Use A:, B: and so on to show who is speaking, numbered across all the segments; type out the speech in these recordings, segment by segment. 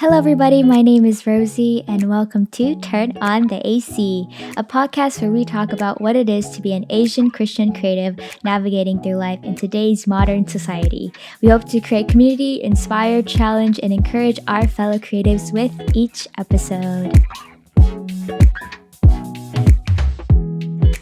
A: Hello, everybody. My name is Rosie, and welcome to Turn On the AC, a podcast where we talk about what it is to be an Asian Christian creative navigating through life in today's modern society. We hope to create community, inspire, challenge, and encourage our fellow creatives with each episode.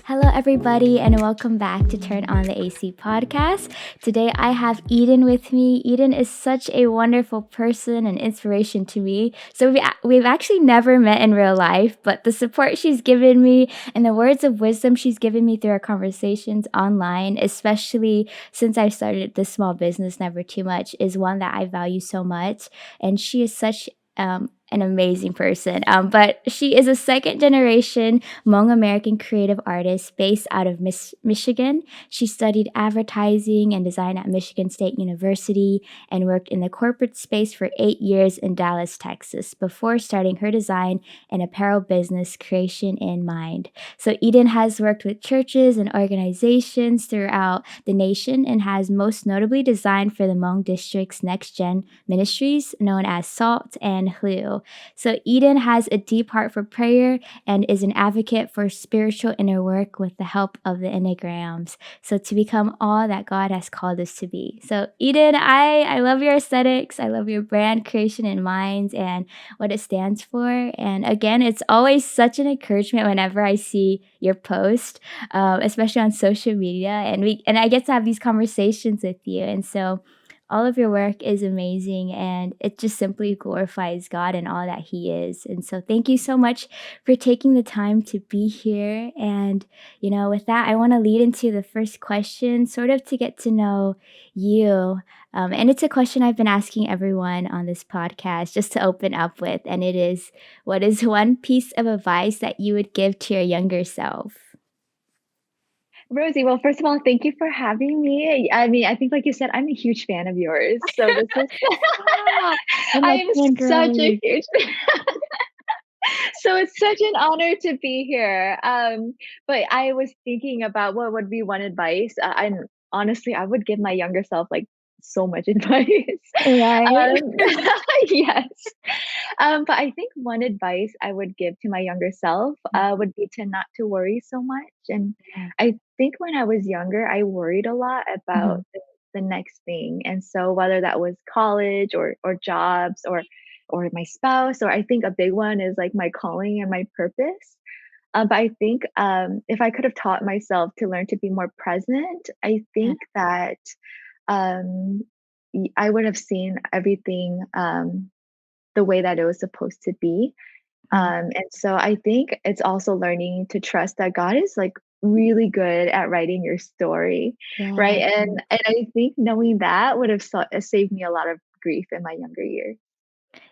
A: Hello, everybody, and welcome back to Turn On the AC podcast. Today, I have Eden with me. Eden is such a wonderful person and inspiration to me. So we've actually never met in real life, but the support she's given me and the words of wisdom she's given me through our conversations online, especially since I started this small business, Never Too Much, is one that I value so much. And she is such an amazing person. But she is a second generation Hmong-American creative artist based out of Michigan. She studied advertising and design at Michigan State University and worked in the corporate space for 8 years in Dallas, Texas, before starting her design and apparel business Creation in Mind. So Eden has worked with churches and organizations throughout the nation and has most notably designed for the Hmong District's NextGen Ministries, known as SALT and HLUB. So Eden has a deep heart for prayer and is an advocate for spiritual inner work with the help of the enneagrams. So to become all that God has called us to be. So Eden, I love your aesthetics. I love your brand Creation in Minds and what it stands for. And again, it's always such an encouragement whenever I see your post, especially on social media. And I get to have these conversations with you. And so all of your work is amazing and it just simply glorifies God and all that He is. And so, thank you so much for taking the time to be here. And, with that, I want to lead into the first question, sort of to get to know you. And it's a question I've been asking everyone on this podcast just to open up with. And it is, what is one piece of advice that you would give to your younger self?
B: Rosie, well, first of all, thank you for having me. I mean, I think, like you said, I'm a huge fan of yours. So this is,
A: Ah, I'm
B: I
A: like
B: am such a
A: fangirling.
B: huge, so it's such an honor to be here. But I was thinking about what would be one advice. And honestly, I would give my younger self like so much advice.
A: Right?
B: Um, yes. But I think one advice I would give to my younger self would be to not to worry so much. And
A: Yeah.
B: I think when I was younger, I worried a lot about
A: Mhm.
B: the next thing. And so whether that was college or jobs or my spouse, or I think a big one is like my calling and my purpose. But I think if I could have taught myself to learn to be more present, I
A: Yeah.
B: think that um, I would have seen everything the way that it was supposed to be.
A: Mm.
B: And so I think it's also learning to trust that God is like really good at writing your story, right?
A: Yes.
B: And I think knowing that would have saved me a lot of grief in my younger years.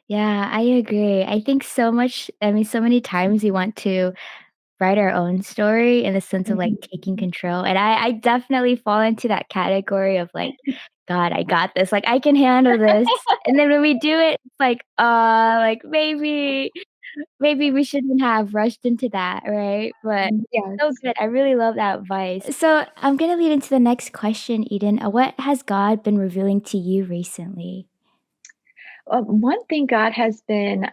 A: Yeah, I agree. I think so many times we want to write our own story in the sense of, like, taking
B: Mhm.
A: control, and I definitely fall into that category of, like, "God, I got this, like, I can handle this," and then when we do it, it's like, maybe we shouldn't have rushed into that, right? But so
B: Yes.
A: good, I really love that advice. So, I'm gonna lead into the next question, Eden. What has God been revealing to you recently?
B: One thing God has been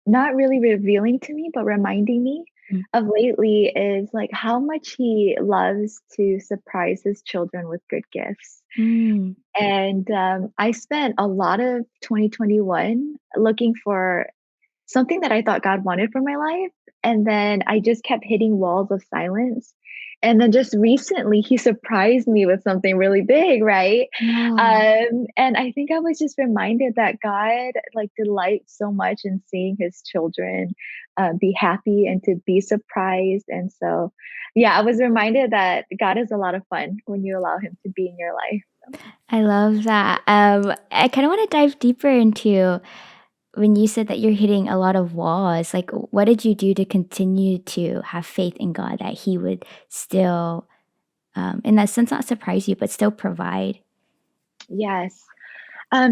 B: not really revealing to me, but reminding me
A: Mm.
B: of lately is like how much He loves to surprise His children with good gifts.
A: Mm.
B: And I spent a lot of 2021 looking for something that I thought God wanted for my life. And then I just kept hitting walls of silence. And then just recently, he surprised me with something really big, right?
A: Wow.
B: And I think I was just reminded that God like delights so much in seeing his children be happy and to be surprised. And so, yeah, I was reminded that God is a lot of fun when you allow him to be in your life.
A: I love that. I kinda wanna dive deeper into when you said that you're hitting a lot of walls, like, what did you do to continue to have faith in God that He would still, in that sense, not surprise you, but still provide?
B: Yes.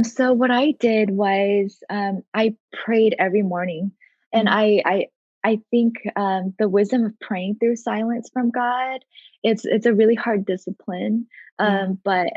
B: So what I did was I prayed every morning, and
A: Mm.
B: I think the wisdom of praying through silence from God, it's a really hard discipline.
A: Yeah.
B: But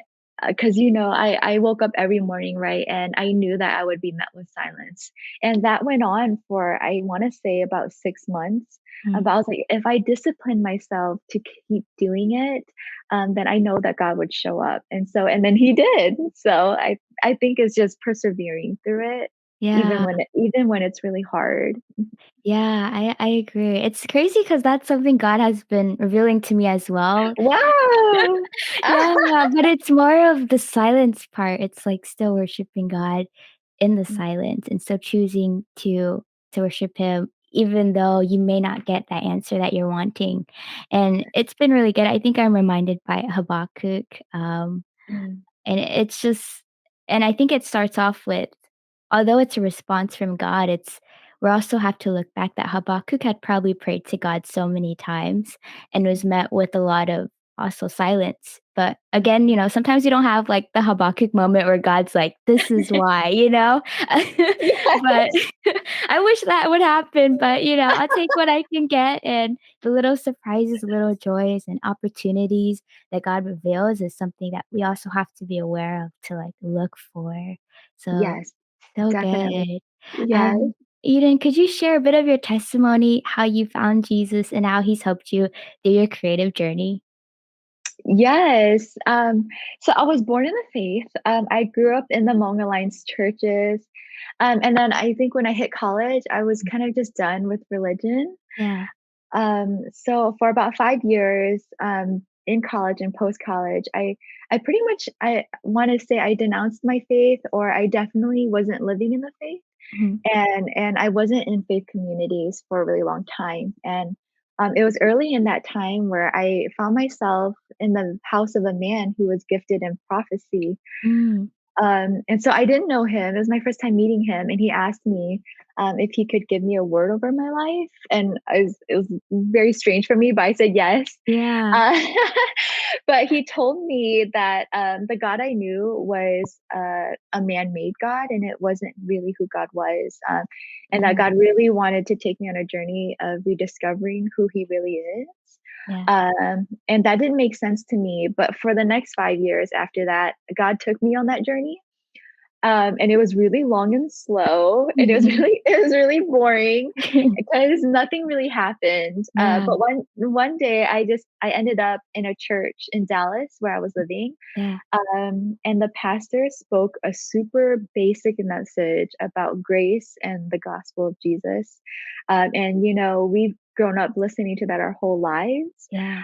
B: because I woke up every morning, right, and I knew that I would be met with silence, and that went on for, I want to say, about 6 months.
A: Mm.
B: But I was like, if I discipline myself to keep doing it, then I know that God would show up, and then He did. So I think it's just persevering through it,
A: Yeah.
B: even when it's really hard.
A: Yeah, I agree. It's crazy because that's something God has been revealing to me as well.
B: Wow.
A: Yeah, but it's more of the silence part. It's like still worshiping God in the silence and still choosing to worship Him even though you may not get that answer that you're wanting. And it's been really good. I think I'm reminded by Habakkuk,
B: Mm,
A: and it's just and I think it starts off with although it's a response from God, it's we also have to look back that Habakkuk had probably prayed to God so many times and was met with a lot of also silence. But again, sometimes you don't have like the Habakkuk moment where God's like, "This is why," you know? But
B: yes.
A: I wish that would happen, but I'll take what I can get and the little surprises, little joys and opportunities that God reveals is something that we also have to be aware of to like look for. So
B: Yes,
A: so
B: definitely.
A: good.
B: Yes.
A: Um, Eden, could you share a bit of your testimony, how you found Jesus and how he's helped you through your creative journey?
B: Yes. So I was born in the faith. I grew up in the Hmong Alliance churches. And then I think when I hit college, I was kind of just done with religion.
A: Yeah.
B: So for about 5 years, in college and post college, I pretty much, I want to say, I denounced my faith, or I definitely wasn't living in the faith.
A: Mhm.
B: And I wasn't in faith communities for a really long time. And it was early in that time where I found myself in the house of a man who was gifted in prophecy.
A: Mm.
B: And so I didn't know him. It was my first time meeting him, and he asked me if he could give me a word over my life. And it was very strange for me, but I said yes.
A: Yeah.
B: Uh, but he told me that the God I knew was a man made God, and it wasn't really who God was. And that
A: Mm.
B: God really wanted to take me on a journey of rediscovering who he really is.
A: Yeah.
B: And that didn't make sense to me. But for the next 5 years after that, God took me on that journey, and it was really long and slow, and it was
A: Mhm.
B: really it was really boring because nothing really happened.
A: Yeah.
B: But one day, I ended up in a church in Dallas where I was living,
A: Yeah.
B: and the pastor spoke a super basic message about grace and the gospel of Jesus. And we've grown up listening to that our whole lives.
A: Yeah.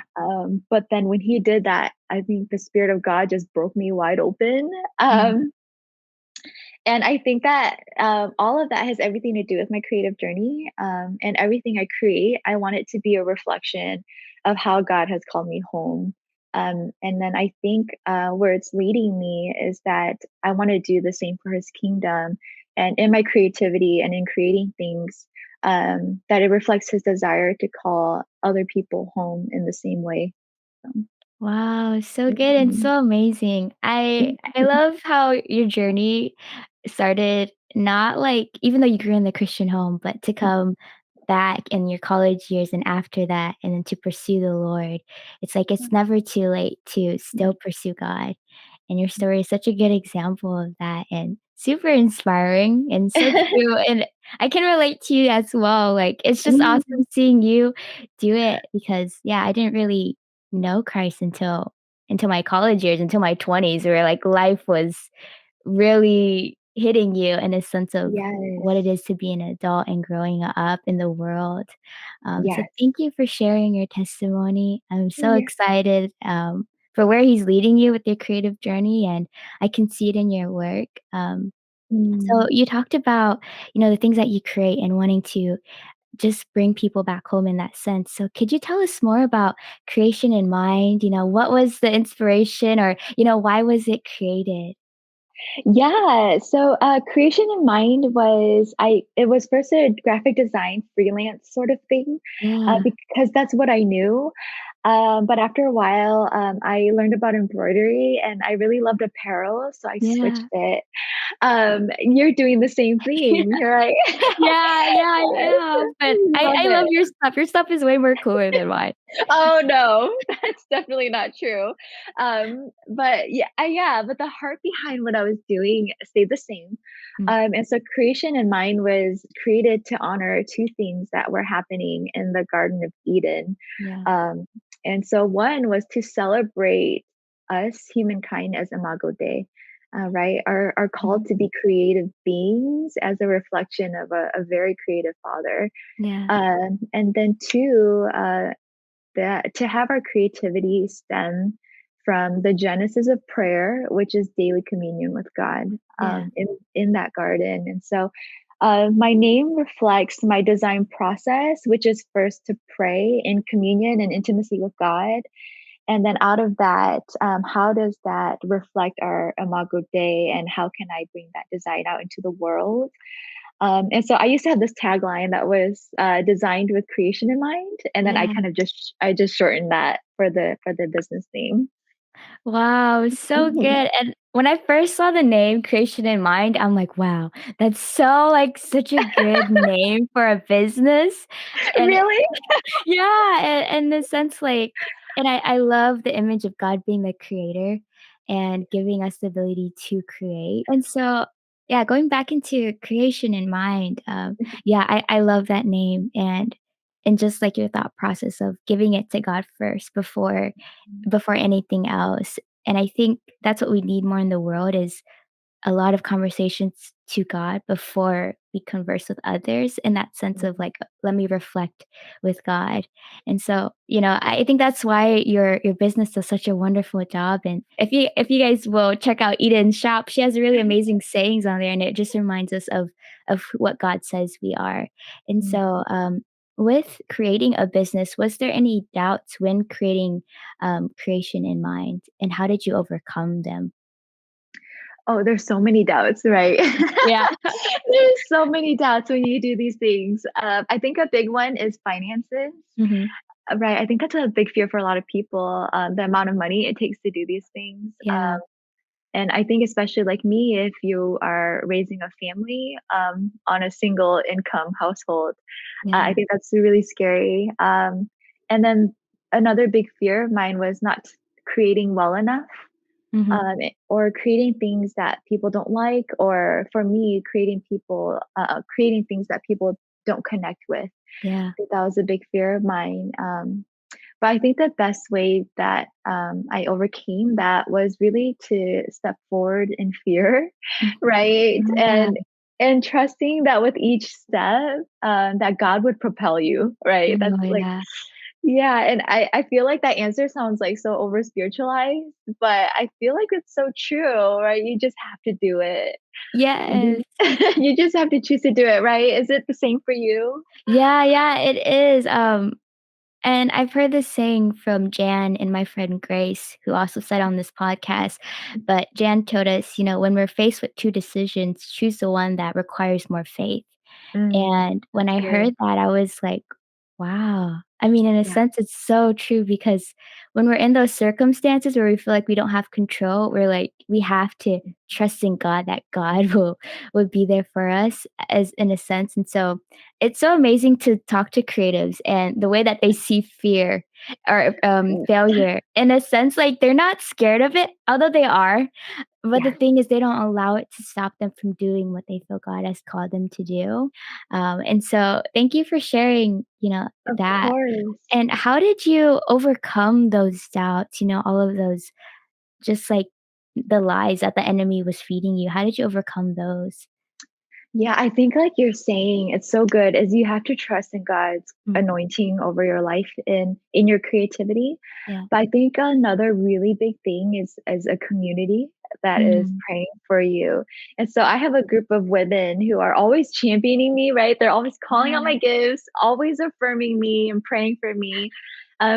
B: But then when he did that, I think the Spirit of God just broke me wide open.
A: Mm.
B: And I think that all of that has everything to do with my creative journey. And everything I create, I want it to be a reflection of how God has called me home. And then I think where it's leading me is that I want to do the same for his kingdom. And in my creativity and in creating things, that it reflects his desire to call other people home in the same way. So,
A: Wow, so good and
B: mhm.
A: so amazing. I love how your journey started not like even though you grew in the Christian home, but to come back in your college years and after that and then to pursue the Lord. It's like it's never too late to still pursue God. And your story is such a good example of that and super inspiring and so true. And I can relate to you as well. Like it's just awesome seeing you do it because yeah, I didn't really know Christ until my college years, until my 20s where like life was really hitting you in a sense of what it
B: Yes.
A: is to be an adult and growing up in the world. So
B: Yes.
A: thank you for sharing your testimony. I'm so
B: Yeah.
A: excited for where he's leading you with your creative journey, and I can see it in your work. So
B: Mm.
A: you talked about, the things that you create and wanting to just bring people back home in that sense. So could you tell us more about creation in mind? What was the inspiration or, why was it created?
B: Yeah. So, creation in mind was, it was first a graphic design freelance sort of thing,
A: Yeah.
B: because that's what I knew. But after a while, I learned about embroidery, and I really loved apparel, so I switched
A: Yeah.
B: it. You're doing the same thing, right?
A: Yeah, yeah, I
B: Yes,
A: am, but
B: love
A: I love
B: it.
A: your stuff. Your stuff is way more cooler than mine.
B: Oh, no, that's definitely not true. But but the heart behind what I was doing stayed the same.
A: Mm,
B: And so creation in mind was created to honor two things that were happening in the Garden of Eden.
A: yeah,
B: Um, and so one was to celebrate us, humankind, as Imago Dei, right? Are called
A: mhm,
B: to be creative beings as a reflection of a very creative Father.
A: yeah,
B: And then two, that to have our creativity stem from the genesis of prayer, which is daily communion with God,
A: yeah,
B: in that garden. And so, my name reflects my design process, which is first to pray in communion and intimacy with God. And then out of that, how does that reflect our Imago Dei, and how can I bring that design out into the world? And so I used to have this tagline that was designed with creation in mind, and then I
A: yeah.
B: kind of just shortened that for the business name.
A: Wow, so good, and when I first saw the name Creation in Mind, I'm like, "Wow, that's so, like, such a good name for a business," and
B: Really?
A: yeah, in the sense, like and I love the image of God being the creator and giving us the ability to create, and so, yeah, going back into creation in mind, yeah, I love that name and just, like, your thought process of giving it to God first before anything else, and I think that's what we need more in the world is a lot of conversations to God before we converse with others in that sense of like, let me reflect with God. And so, I think that's why your business does such a wonderful job. And if you guys will check out Eden's shop, she has really amazing sayings on there and it just reminds us of what God says we are. And so with creating a business, was there any doubts when creating creation in mind? And how did you overcome them?
B: Oh, there's so many doubts, right?
A: Yeah.
B: There's so many doubts when you do these things. I think a big one is finances,
A: Mhm.
B: right? I think that's a big fear for a lot of people, the amount of money it takes to do these things.
A: Yeah.
B: And I think especially like me, if you are raising a family, on a single income household, I
A: Yeah.
B: think that's really scary. And then another big fear of mine was not creating well enough,
A: Mhm.
B: or creating things that people don't like, or for me, creating things that people don't connect with.
A: Yeah.
B: I think that was a big fear of mine. But I think the best way that I overcame that was really to step forward in fear,
A: Mhm.
B: right?
A: Yeah.
B: And trusting that with each step, that God would propel you, right? That's
A: Oh,
B: like,
A: yeah.
B: yeah. And I feel like that answer sounds like so over spiritualized, but I feel like it's so true, right? You just have to do it.
A: Yes.
B: You just have to choose to do it, right? Is it the same for you?
A: Yeah, yeah, it is, and I've heard this saying from Jan and my friend Grace, who also said on this podcast, but Jan told us, when we're faced with 2 decisions, choose the one that requires more faith.
B: Mm,
A: And when I
B: true.
A: heard that, I was like, "Wow." I mean, in a
B: Yeah.
A: sense, it's so true because when we're in those circumstances where we feel like we don't have control, we're like, we have to trust in God that God will be there for us as in a sense. And so it's so amazing to talk to creatives and the way that they see fear or failure. In a sense, like they're not scared of it, although they are, but the
B: Yeah,
A: thing is they don't allow it to stop them from doing what they feel God has called them to do. And so thank you for sharing,
B: of
A: that.
B: course.
A: And how did you overcome those doubts, all of those just like the lies that the enemy was feeding you? How did you overcome those?
B: Yeah, I think like you're saying, it's so good is you have to trust in God's
A: Mm,
B: anointing over your life in your creativity.
A: yeah.
B: But I think another really big thing is a community that is
A: Mm,
B: praying for you. And so I have a group of women who are always championing me, right? They're always calling out
A: yeah.
B: my gifts, always affirming me and praying for me.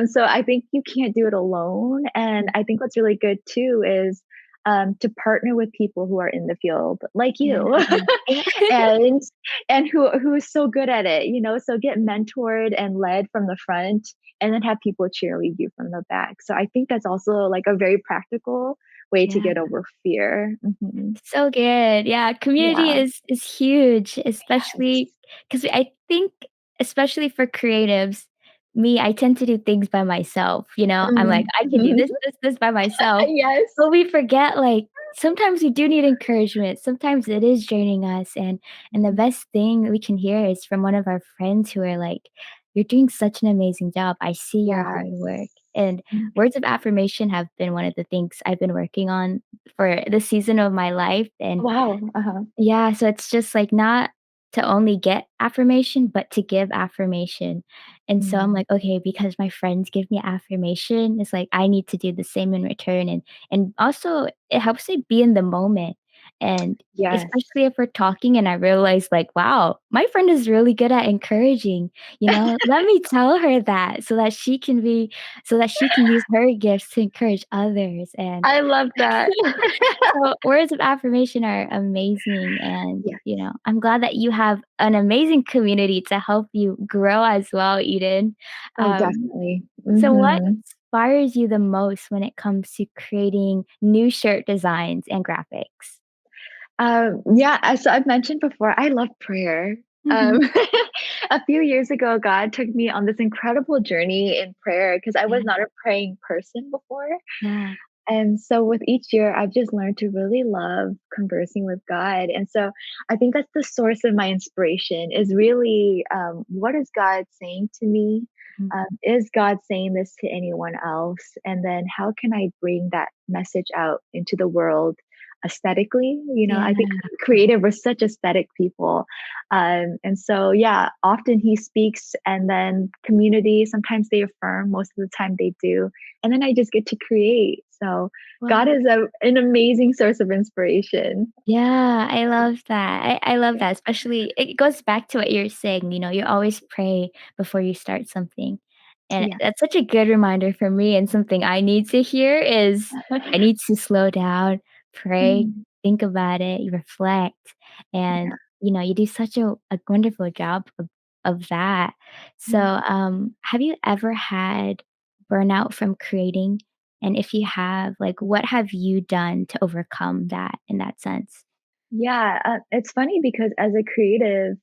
B: So I think you can't do it alone. And
A: Mm,
B: I think what's really good too is to partner with people who are in the field like
A: yeah.
B: you
A: Yeah.
B: and who is so good at it, so get mentored and led from the front, and then have people cheerlead you from the back. So I think that's also like a very practical way to
A: Yeah.
B: get over fear.
A: So good. Yeah, community
B: Yeah.
A: is huge,
B: Yes.
A: especially because I think especially for creatives, me, I tend to do things by myself, you know? I'm like, "I can do
B: Mhm.
A: this by myself."
B: Yes.
A: But we forget, like, sometimes we do need encouragement, sometimes it is draining us, and the
B: Mhm.
A: best thing we can hear is from one of our friends who are like, "You're doing such an amazing job. I see your hard work."
B: Yes.
A: And
B: Mhm.
A: words of affirmation have been one of the things I've been working on for this season of my life, and
B: Wow. Uh-huh.
A: yeah, so it's just, like, not to only get affirmation, but to give affirmation, and so I'm
B: Mm.
A: like, "Okay, because my friends give me affirmation, it's like I need to do the same in return," and also it helps me be in the moment, and
B: Yes.
A: especially if we're talking and I realize, like, "Wow, my friend is really good at encouraging," you know? Let me tell her that so that she can use her gifts to encourage others, and
B: I love that.
A: so words of affirmation are amazing and,
B: Yes.
A: you know, I'm glad that you have an amazing community to help you grow as well, Eden.
B: Oh,
A: Um,
B: definitely.
A: so what
B: Mhm.
A: inspires you the most when it comes to creating new shirt designs and graphics?
B: Yeah, so I've mentioned before, I love prayer.
A: Mhm.
B: Um, a few years ago, God took me on this incredible journey in prayer because I
A: Yeah,
B: was not a praying person before.
A: yeah,
B: And so with each year, I've just learned to really love conversing with God. And so I think that's the source of my inspiration is really what is God saying to me?
A: mhm.
B: Is God saying this to anyone else? And then how can I bring that message out into the world aesthetically?
A: Yeah,
B: I think creative, we're such aesthetic people. And so, yeah, often he speaks and then community, sometimes they affirm, most of the time they do, and then I just get to create. So God
A: wow.
B: is an amazing source of inspiration.
A: Yeah, I love that. I love that, especially it goes back to what you're saying, you know, you always pray before you start something. And
B: Yes.
A: that's such a good reminder for me and something I need to hear is I need to slow down, pray,
B: Mhm.
A: think about it, you reflect, and,
B: Yeah.
A: you know, you do such a wonderful job of that. So,
B: Mhm.
A: have you ever had burnout from creating? And if you have, like, what have you done to overcome that in that sense?
B: Yeah, it's funny because as a creative,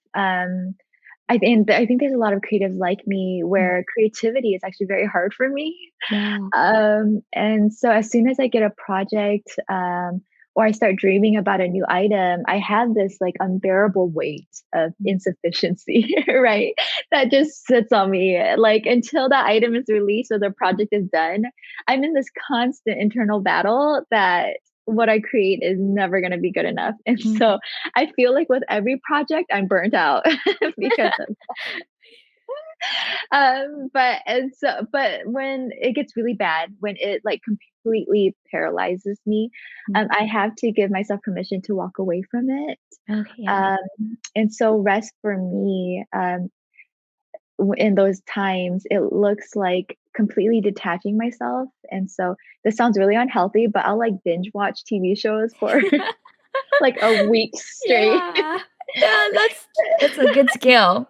B: I think there's a lot of creatives like me
A: Mm,
B: where creativity is actually very hard for me.
A: yeah,
B: And so as soon as I get a project, or I start dreaming about a new item, I have this like unbearable weight of
A: mm,
B: insufficiency, right? That just sits on me. Like until that item is released or the project is done, I'm in this constant internal battle that what I create is never going to be good enough. And
A: mm.
B: so I feel like with every project, I'm burnt out because of but when it gets really bad, when it like completely paralyzes me,
A: Mm,
B: I have to give myself permission to walk away from it.
A: okay, yeah.
B: Um, and so rest for me, in those times, it looks like completely detaching myself. And so this sounds really unhealthy, but I'll like binge watch TV shows for like a week straight.
A: Yeah. Yeah, that's a good skill.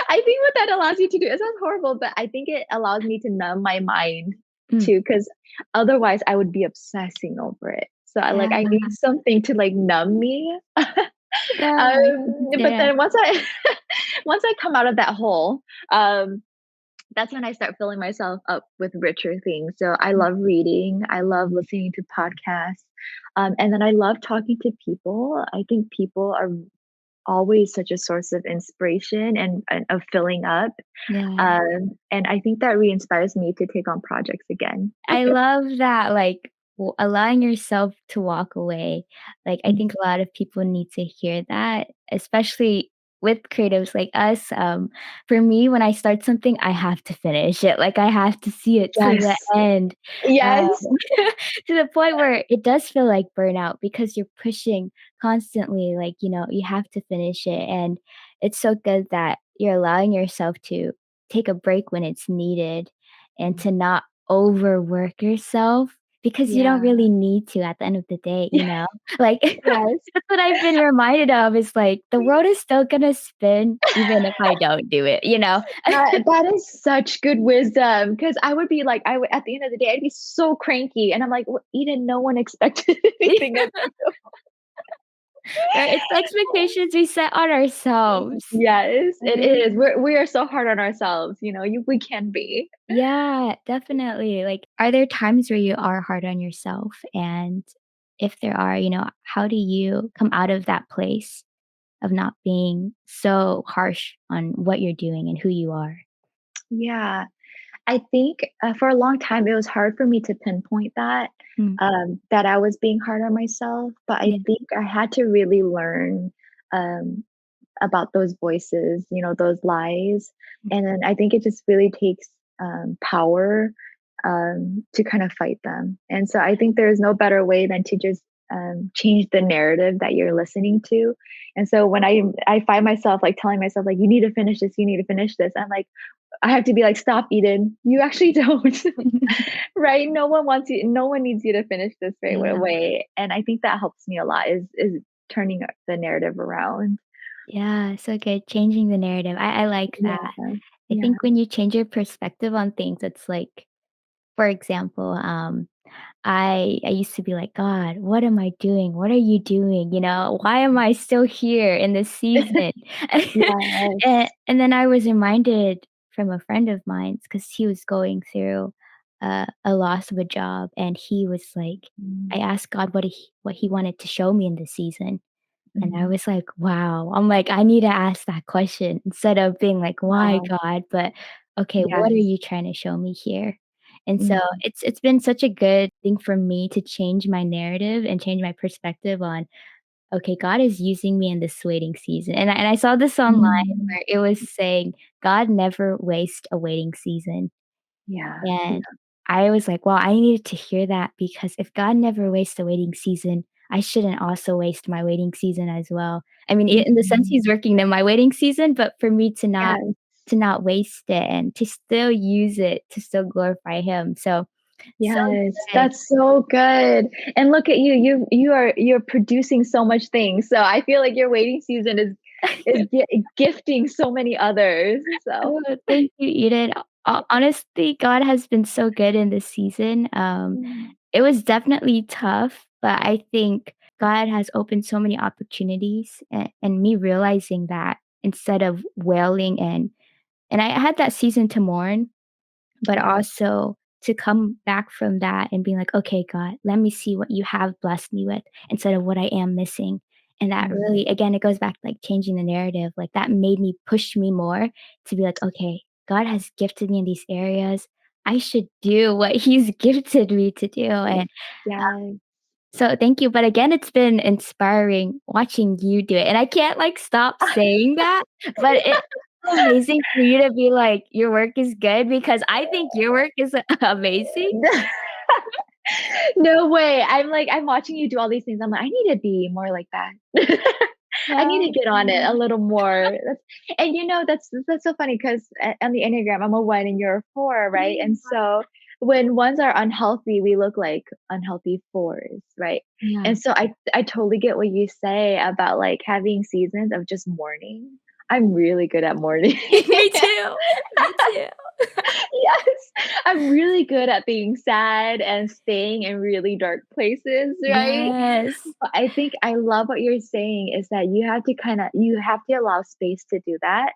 B: I think what that allows you to do, it sounds horrible, but I think it allows me to numb my mind
A: Mm,
B: too, because otherwise I would be obsessing over it. So
A: yeah,
B: I need something to like numb me.
A: yeah,
B: But
A: yeah.
B: then once I once I come out of that hole, that's when I start filling myself up with richer things. So I
A: Mm,
B: love reading. I love listening to podcasts. And then I love talking to people. I think people are always such a source of inspiration and of filling up.
A: yeah.
B: And I think that re-inspires me to take on projects again.
A: I love that, like, allowing yourself to walk away. Like, I think
B: Mhm.
A: a lot of people need to hear that, especially with creatives like us. For me, when I start something, I have to finish it. Like, I have to see it to the
B: Yes.
A: end, um,
B: Yes.
A: to the point where it does feel like burnout because you're pushing constantly. Like, you know, you have to finish it, and it's so good that you're allowing yourself to take a break when it's needed and to not overwork yourself because you don't
B: Yeah.
A: really need to at the end of the day, you know? Like,
B: Yes.
A: that's what I've been reminded of is, like, the world is still gonna spin even if I don't do it, you know?
B: That is such good wisdom because I would be like, I would at the end of the day, I'd be so cranky, and I'm like, "Well, Eden, no one expected anything of you."
A: Right? It's the expectations we set on ourselves,
B: Yes, it
A: right?
B: is. We are so hard on ourselves, we can be.
A: Yeah, definitely. Like, are there times where you are hard on yourself? And if there are, how do you come out of that place of not being so harsh on what you're doing and who you are?
B: Yeah. I think, for a long time, it was hard for me to pinpoint
A: Mm,
B: that I was being hard on myself, but I
A: yeah.
B: think I had to really learn, um, about those voices, those lies, and then I think it just really takes, power, to kind of fight them, and so I think there's no better way than to just, change the narrative that you're listening to, and so when I find myself, like, telling myself, like, "You need to finish this, you need to finish this," I'm like I have to be like, "Stop, Eden. You actually don't." Right? No one needs you to finish this right
A: Yeah.
B: away, and I think that helps me a lot is turning the narrative around.
A: Yeah, so good. Changing the narrative. I like that.
B: Yeah.
A: I
B: Yeah.
A: think when you change your perspective on things, it's like, for example, I used to be like, "God, what am I doing? What are you doing? Why am I still here in this season?"
B: Yes.
A: And then I was reminded from a friend of mine's because he was going through, a loss of a job, and he was like
B: Mm,
A: I asked God what he wanted to show me in this season, and I
B: mhm.
A: was like, "Wow." I'm like, "I need to ask that question instead of being like, 'Why,
B: Wow.
A: God?' But, okay, what are
B: Yes.
A: you trying to show me here?" And so
B: Mhm.
A: it's been such a good thing for me to change my narrative and change my perspective on, "Okay, God is using me in this waiting season." And I saw this online
B: Mm.
A: where it was saying, "God never wastes a waiting season."
B: Yeah.
A: And
B: Yeah.
A: I was like, "Well, I needed to hear that because if God never wastes a waiting season, I shouldn't also waste my waiting season as well." I mean, in the sense
B: Mhm.
A: he's working in my waiting season, but for me
B: Yes.
A: to not waste it and to still use it to still glorify him. So
B: Yes,
A: good.
B: that's so good. And look at you. You're producing so much things. So I feel like your waiting season is gifting so many others. So
A: Oh, thank you, Eden. Honestly, God has been so good in this season.
B: mm,
A: It was definitely tough, but I think God has opened so many opportunities, and me realizing that instead of wailing and I had that season to mourn, but
B: yeah.
A: also to come back from that and being like, "Okay, God, let me see what you have blessed me with instead of what I am missing." And that
B: Mhm.
A: really again, it goes back to, like, changing the narrative, like, that made me push me more to be like, "Okay, God has gifted me in these areas. I should do what he's gifted me to do." And
B: Yes.
A: so thank you, but again, it's been inspiring watching you do it, and I can't, like, stop saying that, but it's so amazing for you to be like, "Your work is good," because I think your work is amazing.
B: No way. I'm watching you do all these things. I'm like, I need to be more like that. I
A: Yeah,
B: need to get on it a little more. And that's so funny because on the Enneagram, I'm a 1 and you're a 4, right? And so when ones are unhealthy, we look like unhealthy 4s, right?
A: yeah.
B: And so I totally get what you say about like having seasons of just mourning. I'm really good at mourning.
A: Me too, me too.
B: Yes, I'm really good at being sad and staying in really dark places, right?
A: Yes.
B: But I think I love what you're saying is that you have to allow space to do that.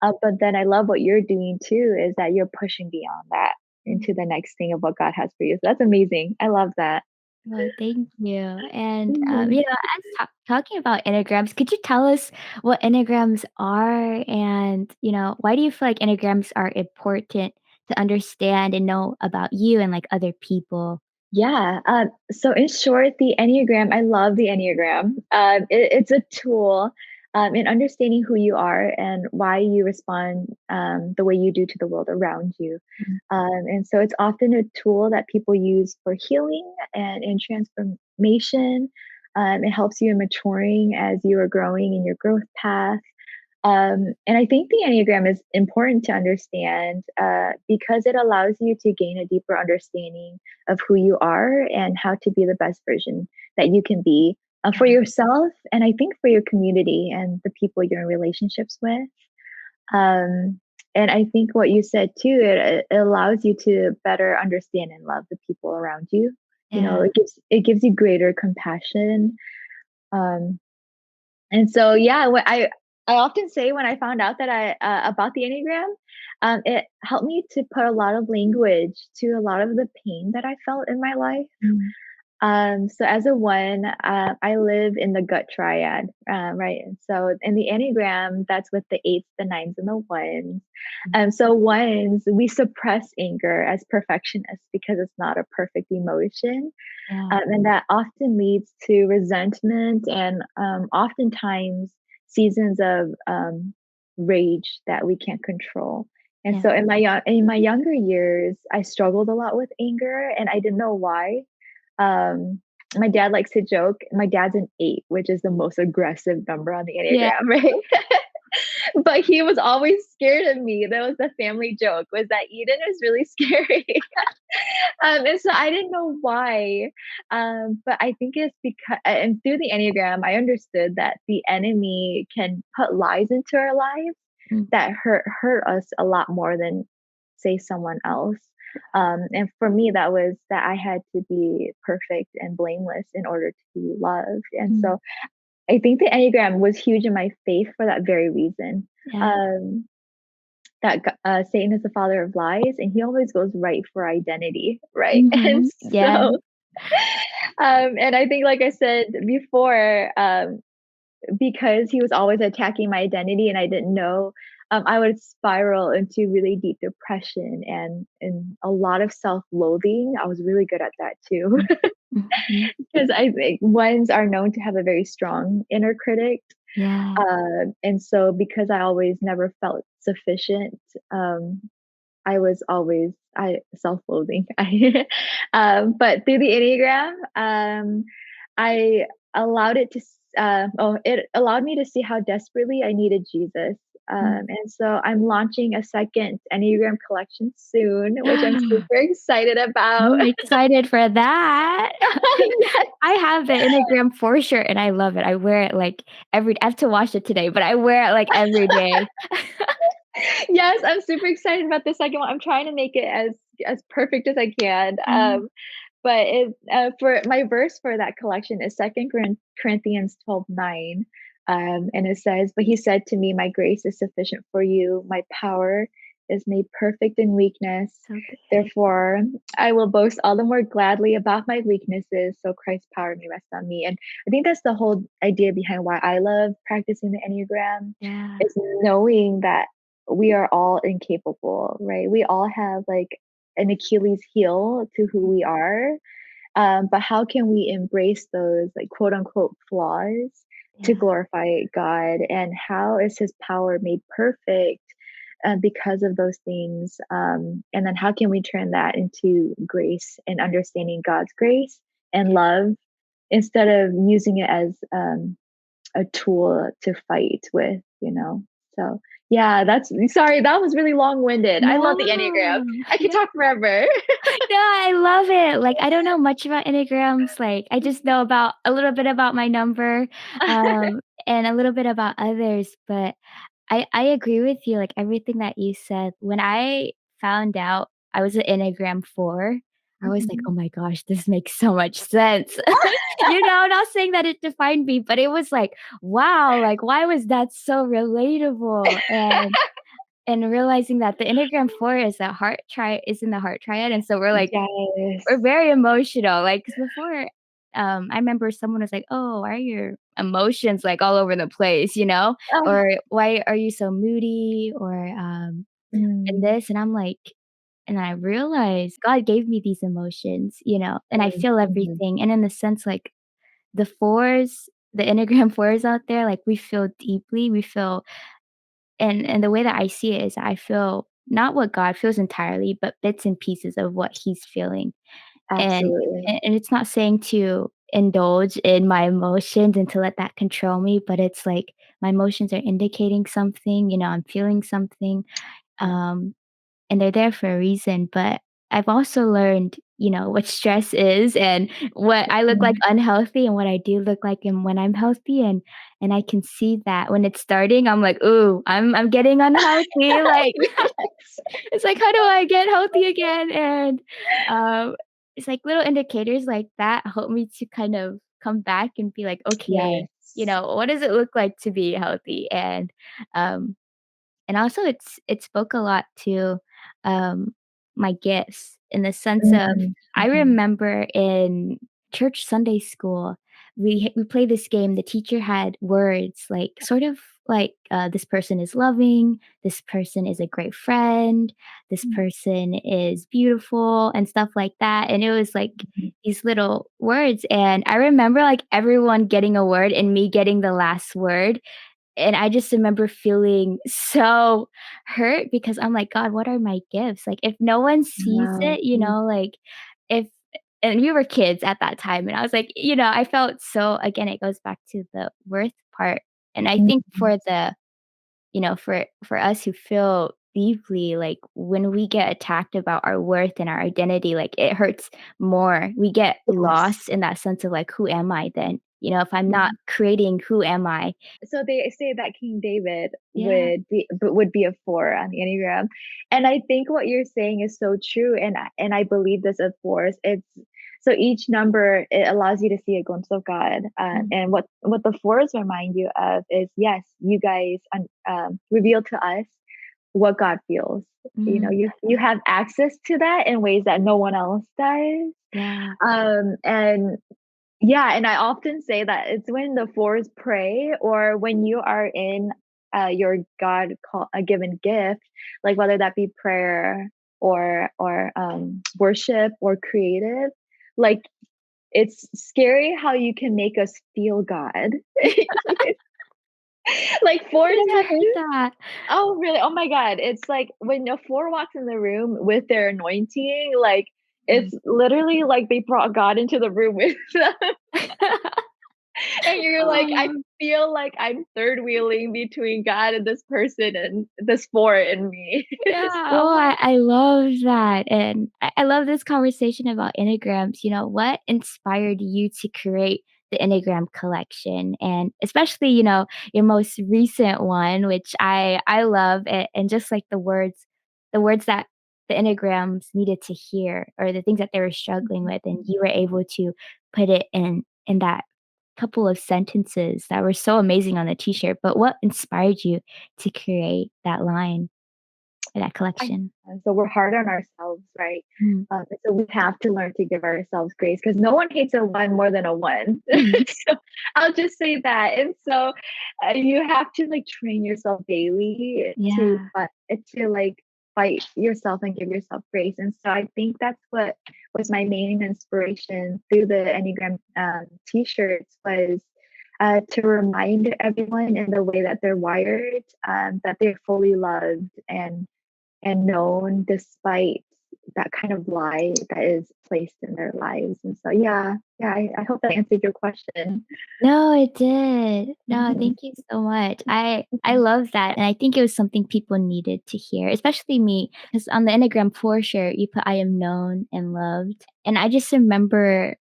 B: But then I love what you're doing too, is that you're pushing beyond that into the next thing of what God has for you. So that's amazing. I love that.
A: Oh, thank you, and,
B: Mm.
A: as talking about enneagrams, could you tell us what enneagrams are, and, why do you feel like enneagrams are important to understand and know about you and, like, other people?
B: Yeah. So in short, the Enneagram, I love the Enneagram. It's a tool in understanding who you are and why you respond the way you do to the world around you.
A: Mhm.
B: And so it's often a tool that people use for healing and in transformation. It helps you in maturing as you are growing in your growth path. And I think the Enneagram is important to understand because it allows you to gain a deeper understanding of who you are and how to be the best version that you can be for
A: Yeah.
B: yourself. And I think for your community and the people you're in relationships with. Um, and I think what you said too, it allows you to better understand and love the people around you. You know,
A: Yeah.
B: it gives you greater compassion. Um, and so, yeah, what I often say when I found out that I about the Enneagram, it helped me to put a lot of language to a lot of the pain that I felt in my life.
A: Mm.
B: So as a one, I live in the gut triad, right? And so in the Enneagram, that's with the eights, the nines, and the ones. So ones, we suppress anger as perfectionists because it's not a perfect emotion.
A: Yeah.
B: And that often leads to resentment and oftentimes seasons of rage that we can't control. And
A: Yeah.
B: so in my younger years, I struggled a lot with anger, and I didn't know why. Um, my dad likes to joke. My dad's an eight, which is the most aggressive number on the
A: Yeah.
B: Enneagram, right? But he was always scared of me. That was the family joke, was that Eden is really scary. And so I didn't know why. But I think it's because, and through the Enneagram, I understood that the enemy can put lies into our lives
A: Mm.
B: that hurt us a lot more than, say, someone else. And for me, that was that I had to be perfect and blameless in order to be loved. And
A: Mm.
B: so I think the Enneagram was huge in my faith for that very reason.
A: Yeah.
B: Um, that Satan is the father of lies, and he always goes right for identity, right? And
A: Yeah.
B: so, and I think, like I said before, because he was always attacking my identity, and I didn't know, I would spiral into really deep depression and a lot of self-loathing. I was really good at that too,
A: Mhm.
B: because I think ones are known to have a very strong inner critic.
A: Yeah.
B: And so because I always never felt sufficient, I was always I self-loathing. I but through the Enneagram, I allowed it allowed me to see how desperately I needed Jesus.
A: Mm.
B: And so I'm launching a second Enneagram collection soon, which I'm super excited about.
A: I'm excited for that.
B: Yes.
A: I have the Enneagram 4 shirt and I love it. I wear it like I have to wash it today, but I wear it like every day.
B: Yes, I'm super excited about the second one. I'm trying to make it as perfect as I can.
A: Mhm.
B: But for my verse for that collection is Second Corinthians 12:9, and it says, "But he said to me, my grace is sufficient for you. My power is made perfect in weakness.
A: So good.
B: Therefore, I will boast all the more gladly about my weaknesses, so Christ's power may rest on me." And I think that's the whole idea behind why I love practicing the Enneagram,
A: Yeah.
B: is knowing that we are all incapable, right? We all have like an Achilles heel to who we are. But how can we embrace those like quote unquote flaws to
A: Yeah.
B: glorify God? And how is his power made perfect because of those things? And then how can we turn that into grace and understanding God's grace and love instead of using it as a tool to fight with, you know? So yeah, that's sorry, that was really long-winded. I love the Enneagram.
A: No.
B: I could talk forever.
A: No, I love it. Like, I don't know much about enneagrams, like, I just know about a little bit about my number, and a little bit about others, but I agree with you, like, everything that you said. When I found out I was an Enneagram 4, I was like,
B: Mhm.
A: "Oh my gosh, this makes so much sense." You know, not saying that it defined me, but it was like, "Wow, like, why was that so relatable?" And realizing that the Enneagram 4 is in the heart triad, and so we're
B: Yes.
A: very emotional, like, 'cause before, I remember someone was like, "Oh, why are your emotions, like, all over the place?" You know?
B: Oh,
A: Or, "Why are you so moody?" Or, and
B: mm,
A: this, and I'm like and I realized God gave me these emotions, you know, and I
B: mm,
A: feel
B: mhm.
A: everything, and in the sense, like, the 4s, the Enneagram 4s out there, like, we feel deeply, we feel and the way that I see it is I feel not what God feels entirely, but bits and pieces of what he's feeling. And
B: Absolutely.
A: and it's not saying to indulge in my emotions and to let that control me, but it's like my emotions are indicating something, I'm feeling something, um, and they're there for a reason, but I've also learned, what stress is and what I look like
B: Mhm.
A: unhealthy and what I do look like and when I'm healthy, and I can see that when it's starting, I'm like, "Ooh, I'm getting unhealthy," like
B: Yes.
A: it's like, "How do I get healthy again?" And, um, it's like little indicators like that help me to kind of come back and be like, "Okay,
B: Yes.
A: what does it look like to be healthy?" Um and also it spoke a lot to, um, my gifts in the sense of
B: Mm,
A: I
B: mhm,
A: remember in church Sunday school, we played this game, the teacher had words, like, sort of like, "This person is loving," "This person is a great friend," "This
B: mm,
A: person is beautiful," and stuff like that, and it was, like,
B: mhm.
A: these little words, and I remember, like, everyone getting a word and me getting the last word, and I just remember feeling so hurt because I'm like, "God, what are my gifts?" Like, if no one sees
B: Wow.
A: it, like, if and we were kids at that time, and I was like, I felt so again, it goes back to the worth part, and I think
B: Mhm.
A: for the for us who feel deeply, like, when we get attacked about our worth and our identity, like, it hurts more. We get
B: Yes.
A: lost in that sense of, like, "Who am I then?" If I'm not
B: Mhm.
A: creating, who am I?
B: So they say that King David
A: Yeah.
B: would be a 4 on the Enneagram, and I think what you're saying is so true, and I believe this, of course. It's so each number, it allows you to see a glimpse of God,
A: Mm.
B: and what the 4s remind you of is, yes, you guys reveal to us what God feels.
A: Mm,
B: You have access to that in ways that no one else does.
A: yeah.
B: And yeah, and I often say that it's when the 4s pray or when you are in your a given gift, like whether that be prayer or worship or creative, like it's scary how you can make us feel God. Like
A: I've
B: 4s
A: never
B: have
A: heard that.
B: Oh, really? Oh my god, it's like when a 4 walks in the room with their anointing, like,
A: Mm.
B: it's literally like they brought God into the room with them, and you're like, "I
A: Oh,
B: feel like I'm third wheeling between God and this person and this 4 in me."
A: yeah. Oh,
B: So
A: I love that, and I love this conversation about Enneagrams. What inspired you to create the Enneagram collection? And especially, your most recent one, which I love, and just like the words that the Enneagrams needed to hear or the things that they were struggling with, and you were able to put it in that couple of sentences that were so amazing on the T-shirt, but what inspired you to create that line or that
B: I
A: collection?
B: so we're hard on ourselves, right?
A: Mm.
B: So we have to learn to give ourselves grace because no one hates a 1 more than a 1.
A: Mhm.
B: So I'll just say that, and so, you have to, like, train yourself daily
A: Yeah.
B: to, like, fight yourself and give yourself grace, and so I think that's what was my main inspiration through the Enneagram, T-shirts was, to remind everyone in the way that they're wired, that they're fully loved and known despite that kind of lie that is placed in their lives. And so, yeah, I hope that answered your question.
A: No, it did. No,
B: Mhm,
A: thank you so much. I
B: mhm.
A: love that, and I think it was something people needed to hear, especially me, because on the Enneagram 4 shirt, you put, "I am known and loved," and I just remember,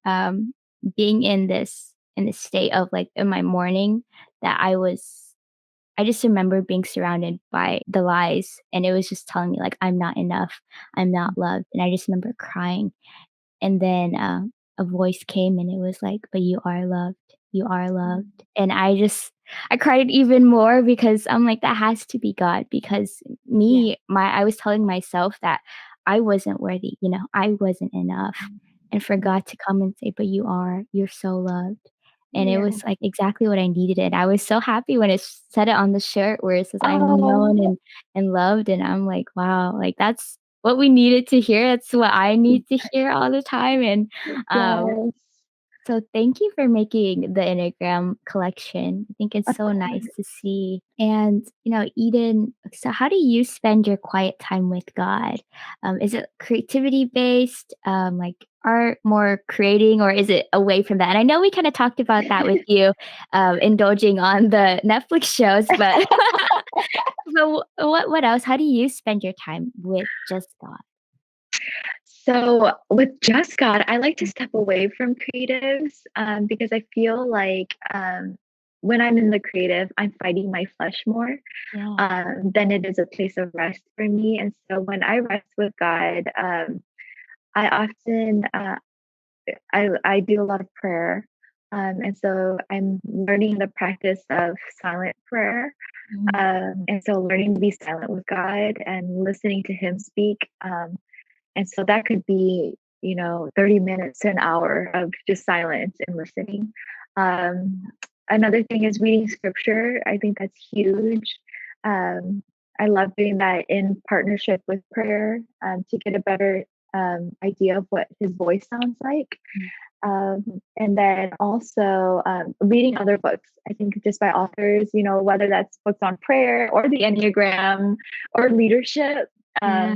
A: being in this state of, like, in my morning that I just remember being surrounded by the lies, and it was just telling me, like, "I'm not enough, I'm not loved," and I just remember crying, and then, a voice came and it was like, "But you are loved," and I cried even more because I'm like, "That has to be God," because
B: Yeah.
A: I was telling myself that I wasn't worthy, I wasn't enough, and for
B: Mhm.
A: God to come and say, "But you are, you're so loved," and it
B: Yeah.
A: was, like, exactly what I needed, and I was so happy when it said it on the shirt where it says, "I'm known
B: Oh,
A: and loved," and I'm like, "Wow," like, that's what we needed to hear, it's what I need to hear all the time, and, um,
B: yes.
A: So thank you for making the Enneagram collection. I think it's
B: Of
A: so
B: course.
A: nice to see. And, Eden, so how do you spend your quiet time with God? Is it creativity based, like art, more creating, or is it away from that? And I know we kind of talked about that with you, indulging on the Netflix shows, but what else? How do you spend your time with just God?
B: So with just God, I like to step away from creatives because I feel like when I'm in the creative, I'm fighting my flesh more
A: Yeah.
B: than it is a place of rest for me. And so when I rest with God, I often I do a lot of prayer. And so I'm learning the practice of silent prayer.
A: Mhm.
B: And so learning to be silent with God and listening to Him speak. And so that could be, 30 minutes to an hour of just silence and listening. Um, Another thing is reading scripture. I think that's huge. Um, I love doing that in partnership with prayer to get a better idea of what his voice sounds like. And then also reading other books. I think just by authors, whether that's books on prayer or the Enneagram or leadership.
A: Yeah.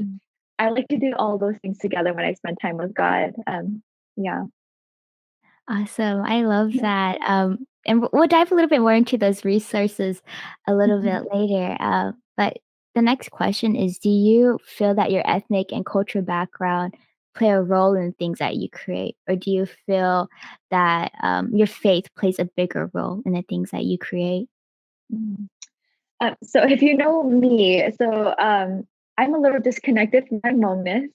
B: I like to do all those things together when I spend time with God. Yeah.
A: Awesome. I love that. And we'll dive a little bit more into those resources a little
B: Mhm.
A: bit later. But the next question is, do you feel that your ethnic and cultural background play a role in things that you create? Or do you feel that your faith plays a bigger role in the things that you create?
B: Mm. So if you know me, I'm a little disconnected from my Hmongness.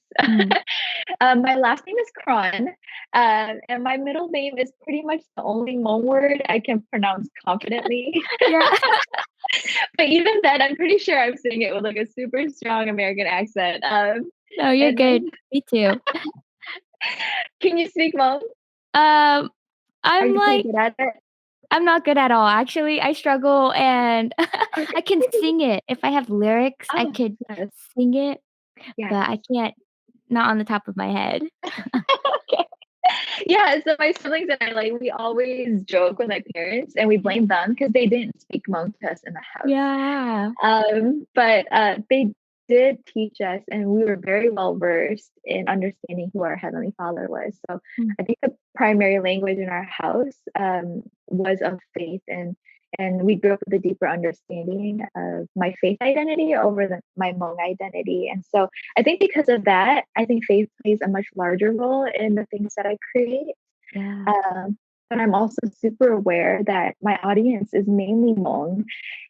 A: Mm.
B: My last name is Krahn, and my middle name is pretty much the only Hmong word I can pronounce confidently.
A: Yeah.
B: But even then, I'm pretty sure I'm saying it with like a super strong American accent.
A: No, you're
B: And my,
A: good. Me too.
B: can you speak Hmong?
A: Um,
B: Are
A: I'm
B: you pretty
A: like,
B: good at it?
A: I'm not good at all. Actually, I struggle and
B: Okay.
A: I can sing it. If I have lyrics, I
B: Oh,
A: could
B: yes,
A: sing it,
B: yes.
A: but I can't not on the top of my head.
B: Okay. Yeah, so my siblings and I, like, we always joke with my parents and we blame them because they didn't speak Hmong to us in the house.
A: Yeah.
B: But they did teach us, and we were very well versed in understanding who our Heavenly Father was. So
A: Mm,
B: I think the primary language in our house was of faith, and we grew up with a deeper understanding of my faith identity over my Hmong identity. And so I think because of that, I think faith plays a much larger role in the things that I create.
A: yeah.
B: But I'm also super aware that my audience is mainly Hmong,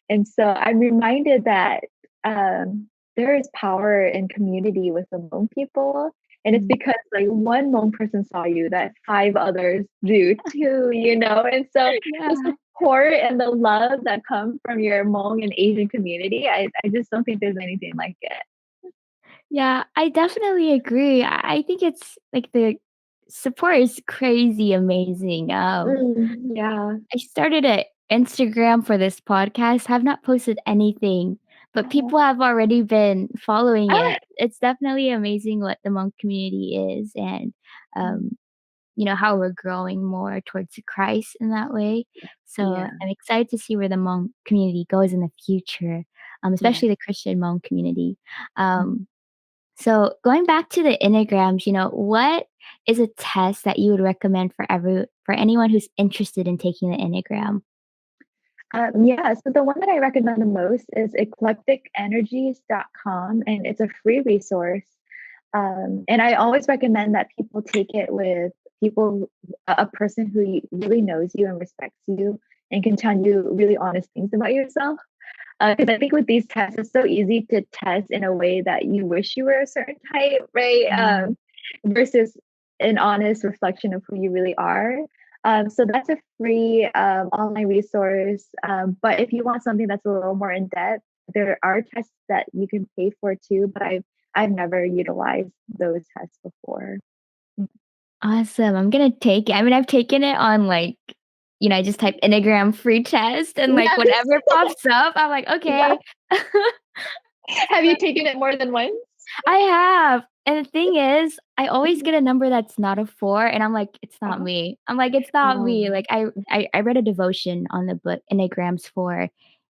B: and so I'm reminded that there is power in community with the Hmong people. And it's
A: Mm,
B: because like one Hmong person saw you that five others do too, And so the
A: yeah.
B: support and the love that come from your Hmong and Asian community, I just don't think there's anything like it.
A: Yeah, I definitely agree. I think it's like the support is crazy amazing.
B: Yeah.
A: I started a Instagram for this podcast, have not posted anything, but
B: Uh-huh.
A: people have already been following
B: Ah,
A: it. It's definitely amazing what the Hmong community is and,
B: mm,
A: um, how we're growing more towards Christ in that way. So
B: yeah,
A: I'm excited to see where the Hmong community goes in the future,
B: yeah.
A: especially the Christian Hmong community.
B: Mm.
A: So going back to the enneagrams, what is a test that you would recommend for anyone who's interested in taking the enneagram?
B: Yeah, so the one that I recommend the most is eclecticenergies.com, and it's a free resource. And I always recommend that people take it with people, a person who really knows you and respects you and can tell you really honest things about yourself. Because I think with these tests, it's so easy to test in a way that you wish you were a certain type, right?
A: Yeah.
B: Versus an honest reflection of who you really are. So that's a free online resource. But if you want something that's a little more in depth, there are tests that you can pay for too. But I've never utilized those tests before.
A: Awesome. I'm gonna take it. I mean, I've taken it on like, I just type enneagram free test and like
B: Yes,
A: whatever pops up, I'm like,
B: yeah.
A: okay.
B: Have
A: So
B: you taken it more than once?
A: I have. And the thing is, I always
B: Mhm.
A: get a number that's not a 4, and I'm like, "It's not
B: Uh-huh.
A: me." I'm like, "It's not me."
B: Um,
A: Like, I read a devotion on the book Enneagrams 4,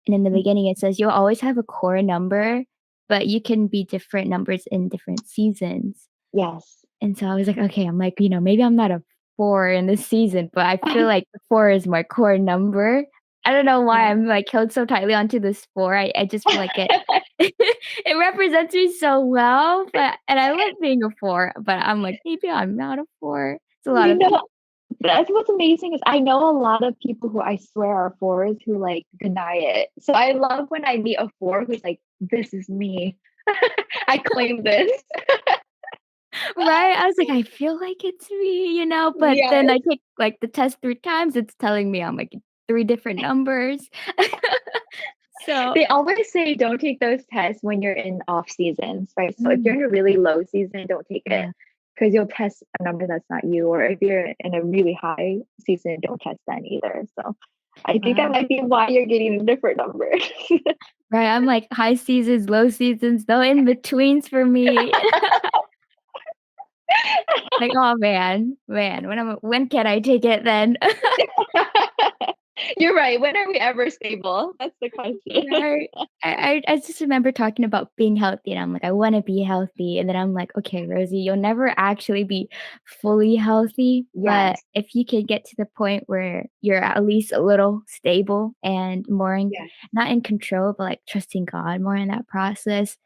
A: and in the
B: mhm.
A: beginning, it says, "You'll always have a core number, but you can be different numbers in different seasons."
B: Yes.
A: And so I was like, "Okay," I'm like, maybe I'm not a 4 in this season, but I feel like the 4 is my core number. I don't know why
B: Yeah.
A: I'm, like, held so tightly onto this 4. I just feel like it it represents me so well, but and I love being a 4, but I'm like, "Maybe I'm not a 4." It's a lot
B: You
A: of
B: know, that's what's amazing is I know a lot of people who I swear are 4s who, like, deny it. So I love when I meet a 4 who's like, "This is me. I claim this."
A: right? I was like, "I feel like it's me," but then
B: Yes.
A: I take, like, the test 3 times, it's telling me I'm, like, 3 different numbers. So
B: They always say don't take those tests when you're in off seasons, right? So if you're
A: mm,
B: in a really low season, don't take it
A: yeah,
B: because you'll test a number that's not you. Or if you're in a really high season, don't test that either. So I think that
A: wow.
B: might be why you're getting a different number.
A: Right, I'm like high seasons, low seasons, no in betweens for me. Like, "Oh, man, when can I take it then?"
B: You're right. When are we ever stable? That's the question.
A: Right. I just remember talking about being healthy, and I'm like, "I wanna be healthy," and then I'm like, "Okay, Rosie, you'll never actually be fully healthy, but
B: Yes.
A: if you can get to the point where you're at least a little stable and more in
B: Yes.
A: not in control, but, like, trusting God more in that process."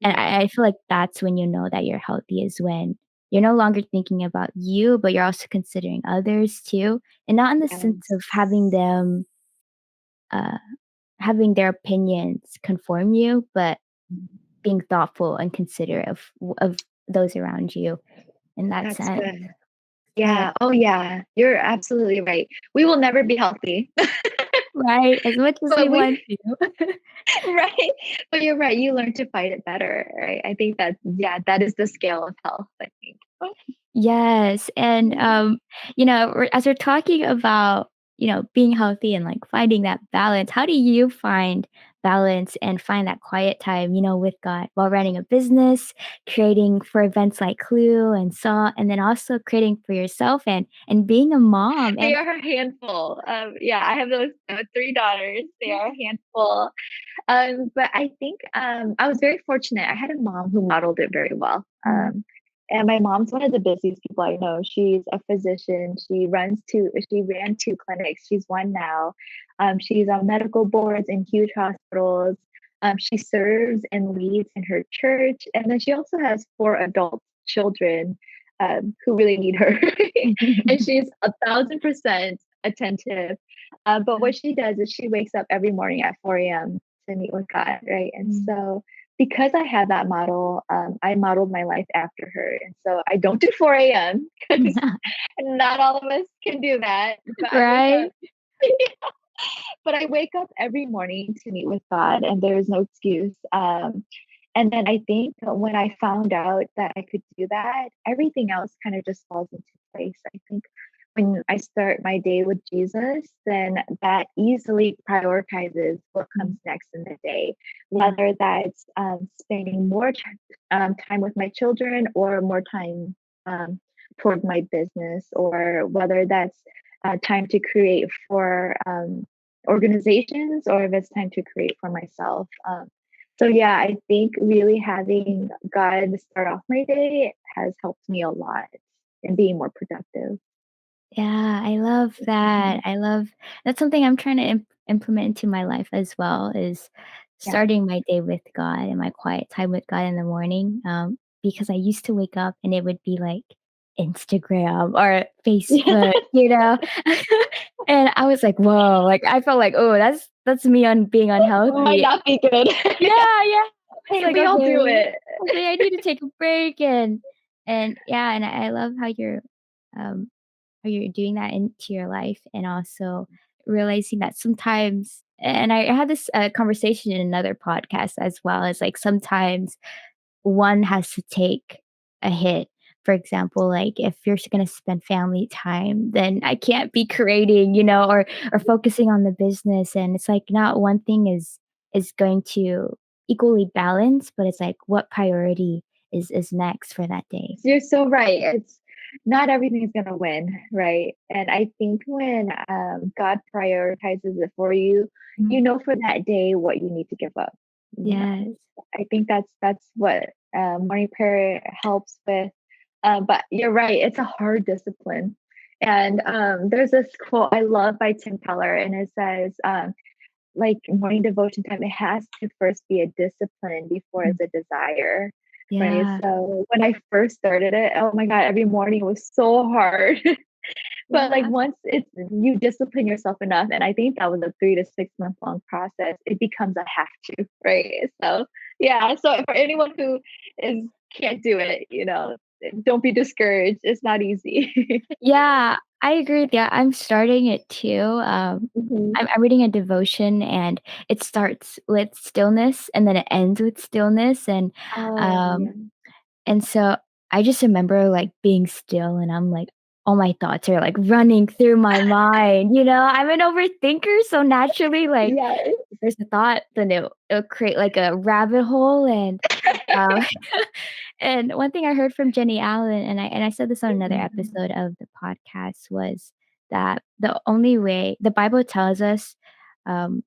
A: And
B: Yes.
A: I feel like that's when you know that you're healthy is when you're no longer thinking about you, but you're also considering others too, and not in the sense
B: Yes.
A: of uh, having their opinions conform you, but
B: Mhm.
A: being thoughtful and considerate of those around you in that
B: That's
A: sense.
B: good.
A: But
B: Yeah. Oh, yeah. You're absolutely right. We will never be healthy.
A: right, as much as we
B: But we
A: want to.
B: right, but you're right, you learn to fight it better, right? I think that yeah, that is the scale of health, I think.
A: Yes, and,
B: Mhm.
A: as we're talking about, being healthy and, like, finding that balance, how do you find balance and find that quiet time, with God while running a business, creating for events like Clue and Saw, and then also creating for yourself and being a mom
B: They
A: and
B: are a handful. Yeah, I have those 3 daughters. They are a handful. But I think, I was very fortunate. I had a mom who modeled it very well.
A: Mhm.
B: And my mom's one of the busiest people I know. She's a physician. She ran 2 clinics. She's one now. She's on medical boards in huge hospitals. She serves and leads in her church. And then she also has 4 adult children, who really need her. And she's 1,000% attentive. But what she does is she wakes up every morning at 4 a.m. to meet with God, right? And
A: Mm.
B: so because I had that model, I modeled my life after her. And so I don't do 4 a.m. because not all of us can do that. But I wake
A: Right?
B: up, but I wake up every morning to meet with God, and there's no excuse. And then I think when I found out that I could do that, everything else kind of just falls into place. I think when I start my day with Jesus, then that easily prioritizes what
A: Mm,
B: comes next in the day,
A: yeah.
B: whether that's spending more time with my children or more time toward my business, or whether that's time to create for organizations or if it's time to create for myself. So yeah, I think really having God start off my day has helped me a lot in being more productive.
A: Yeah, I love that.
B: Mhm.
A: I love that's something I'm trying to implement into my life as well is
B: Yeah.
A: starting my day with God and my quiet time with God in the morning. Because I used to wake up and it would be like Instagram or Facebook, and I was like, whoa, like I felt like, oh, that's me on being
B: Might
A: unhealthy.
B: not be good.
A: Yeah, yeah. I was
B: Hey,
A: like,
B: we all do
A: okay,
B: it.
A: okay, I need to take a break and yeah, and I love um how you're doing that into your life and also realizing that sometimes and I had this conversation in another podcast as well as like sometimes one has to take a hit. For example, like if you're going to spend family time, then I can't be creating, or focusing on the business. And it's like not one thing is going to equally balance, but it's like what priority is next for that day.
B: You're so right. It's not everything is gonna win, right? And I think when God prioritizes it for you, you
A: Mm.
B: know for that day what you need to give up. You know,
A: Yes.
B: I think that's what morning prayer helps with. But you're right; it's a hard discipline. And there's this quote I love by Tim Keller, and it says, like morning devotion time, it has to first be a discipline before
A: Mm.
B: it's a desire. Right.
A: Yeah.
B: So when I first started it, oh my God, every morning was so hard. But like
A: Yeah.
B: once it's you discipline yourself enough, and I think that was a 3 to 6 month long process, it becomes a have to, right? So yeah. So for anyone who is can't do it, don't be discouraged. It's not easy.
A: Yeah, I agree with you. I'm starting it too.
B: Mhm.
A: I'm reading a devotion and it starts with stillness and then it ends with stillness
B: Oh
A: um
B: yeah.
A: and so I just remember like being still and I'm like all my thoughts are like running through my mind. I'm an overthinker, so naturally like
B: Yes.
A: if there's a thought, then it'll create like a rabbit hole um and one thing I heard from Jenny Allen, and I said this on another
B: Mhm.
A: episode of the podcast, was that the only way the Bible tells us, um,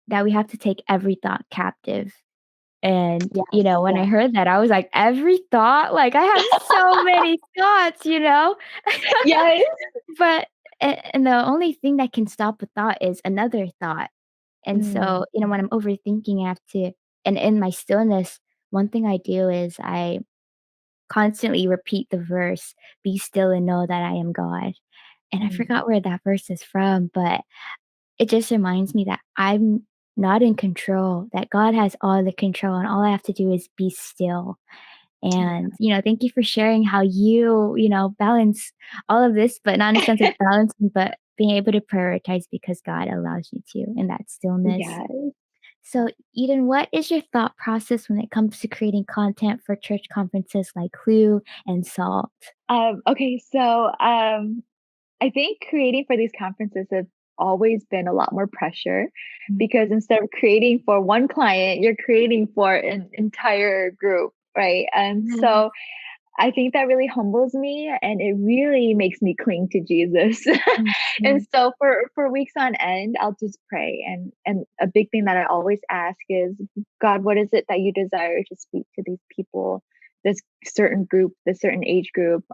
A: that we have to take every thought captive. And,
B: Yes.
A: when I
B: Yes.
A: heard that, I was like, "Every thought?" Like, I have so many thoughts.
B: Yes.
A: But and the only thing that can stop a thought is another thought. And
B: Mm.
A: so, when I'm overthinking, I have to and in my stillness, one thing I do is I constantly repeat the verse, "Be still and know that I am God." And I
B: Mm.
A: forgot where that verse is from, but it just reminds me that I'm not in control, that God has all the control, and all I have to do is be still.
B: Yeah.
A: And, thank you for sharing how you balance all of this, but not in a sense of balancing, but being able to prioritize because God allows you to in that stillness.
B: Yes.
A: So, Eden, what is your thought process when it comes to creating content for church conferences like Clue and Salt?
B: Okay, so I think creating for these conferences has always been a lot more pressure
A: Mm.
B: because instead of creating for one client, you're creating for an entire group, right? And
A: Yes.
B: so I think that really humbles me and it really makes me cling to Jesus.
A: Mm,
B: And
A: mm,
B: so for weeks on end, I'll just pray and a big thing that I always ask is, God, what is it that you desire to speak to these people, this certain group, this certain age group?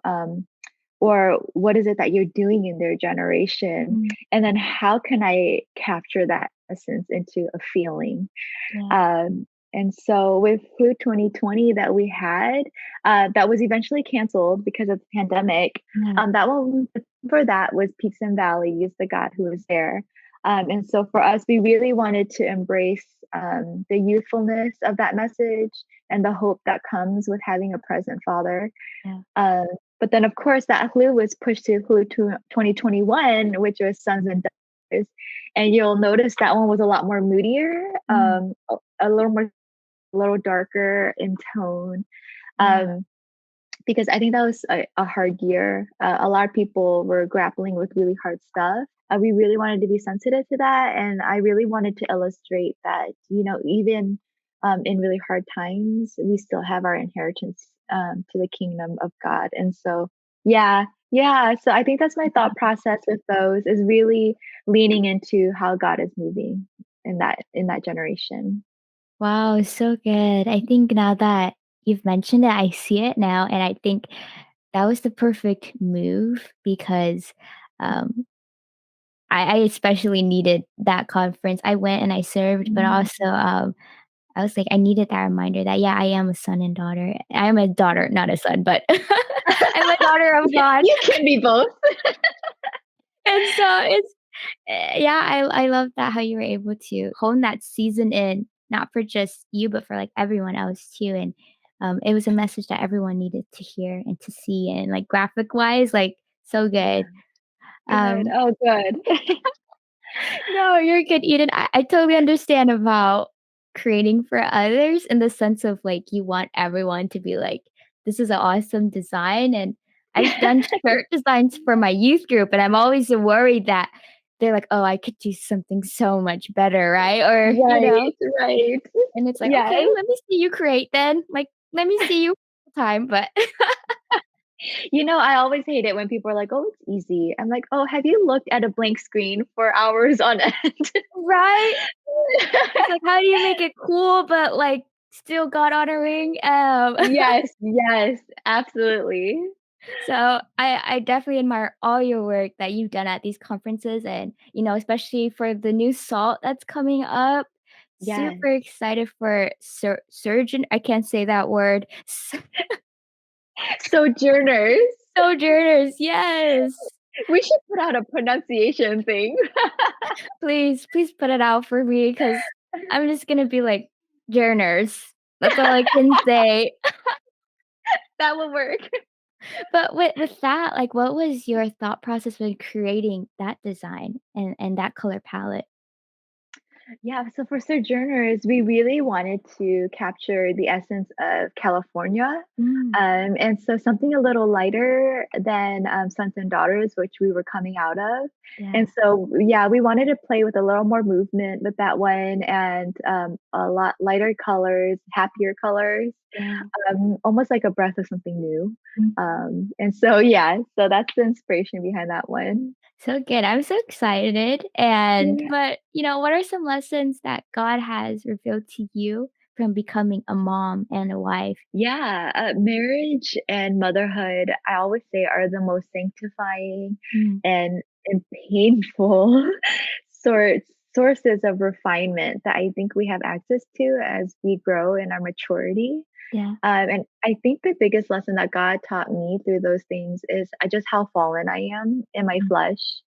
B: Or what is it that you're doing in their generation?
A: mm.
B: And then how can I capture that essence into a feeling?
A: Yeah,
B: And so with Flu 2020 that we had, that was eventually canceled because of the pandemic.
A: yeah.
B: That one for that was Peaks and Valleys, the God who was there. And so for us, we really wanted to embrace the youthfulness of that message and the hope that comes with having a present father.
A: Yeah.
B: Um, but then, of course, that Hulu was pushed to Hulu 2021, which was Sons and Daughters. And you'll notice that one was a lot more moodier,
A: Mm,
B: a little more, a little darker in tone.
A: yeah.
B: Um, because I think that was a hard year. A lot of people were grappling with really hard stuff. We really wanted to be sensitive to that. And I really wanted to illustrate that, even in really hard times, we still have our inheritance to the kingdom of God. And so, yeah, yeah. So I think that's my thought process with those is really leaning into how God is moving in that generation.
A: Wow, so good. I think now that you've mentioned it, I see it now, and I think that was the perfect move because, um, I especially needed that conference. I went and I served, but
B: Mhm.
A: also, I was like, I needed that reminder that, yeah, I am a son and daughter. I am a daughter, not a son, but I'm a daughter of
B: Yeah,
A: God.
B: you can be both.
A: And so yeah, I love that how you were able to hone that season in, not for just you, but for, like, everyone else too, and, it was a message that everyone needed to hear and to see, and, like, graphic-wise, like, so good.
B: Good.
A: Um,
B: Oh, good.
A: no, you're good, Eden. I totally understand about creating for others in the sense of, like, you want everyone to be like, "This is an awesome design," and I've done shirt designs for my youth group, and I'm always worried that they're like, "Oh, I could do something so much better," right?
B: Right, right.
A: And it's like,
B: Yes.
A: "Okay, let me see you create then." Like, "Let me see you." time, but
B: I always hate it when people are like, "Oh, it's easy." I'm like, "Oh, have you looked at a blank screen for hours on end?"
A: right? It's like, how do you make it cool, but, like, still God honoring?
B: Yes, yes, absolutely.
A: So I definitely admire all your work that you've done at these conferences and, especially for the new SALT that's coming up.
B: Yes.
A: Super excited for surgeon I can't say that word.
B: Sojourners.
A: Sojourners, yes.
B: We should put out a pronunciation thing.
A: Please, please put it out for me because 'cause I'm just gonna be like, "Journers." That's all I can say.
B: That will work.
A: But with that, like, what was your thought process when creating that design and that color palette?
B: Yeah, so for Sojourners, we really wanted to capture the essence of California.
A: Mm,
B: And so something a little lighter than Sons and Daughters, which we were coming out of.
A: yeah,
B: And so, yeah, we wanted to play with a little more movement with that one and a lot lighter colors, happier colors,
A: yeah.
B: almost like a breath of something new.
A: Mm.
B: And so, yeah, so that's the inspiration behind that one.
A: So good. I'm so excited. And
B: Yeah.
A: but, what are some lessons that God has revealed to you from becoming a mom and a wife?
B: Yeah, marriage and motherhood, I always say, are the most sanctifying
A: Mm,
B: and painful sources of refinement that I think we have access to as we grow in our maturity.
A: yeah.
B: And I think the biggest lesson that God taught me through those things is just how fallen I am in my
A: Mm,
B: flesh.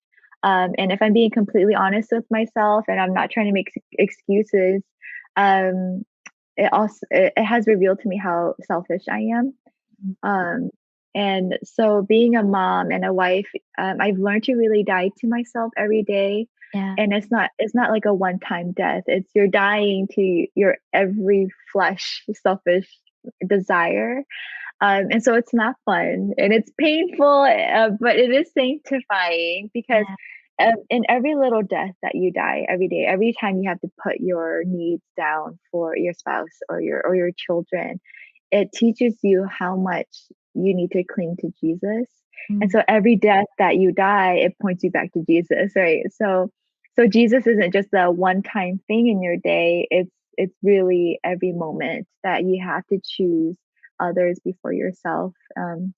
B: And if I'm being completely honest with myself and I'm not trying to make excuses, um, it has revealed to me how selfish I am.
A: mm,
B: Um, and so being a mom and a wife, I've learned to really die to myself every day.
A: yeah,
B: And it's not like a one-time death. It's you're dying to your every flesh selfish desire. And so it's not fun and it's painful, but it is sanctifying because
A: yeah,
B: in every little death that you die every day, every time you have to put your needs down for your spouse or your children, it teaches you how much you need to cling to Jesus. And
A: mm,
B: so every death that you die, it points you back to Jesus, right? So Jesus isn't just a one-time thing in your day. It's really every moment that you have to choose others before yourself.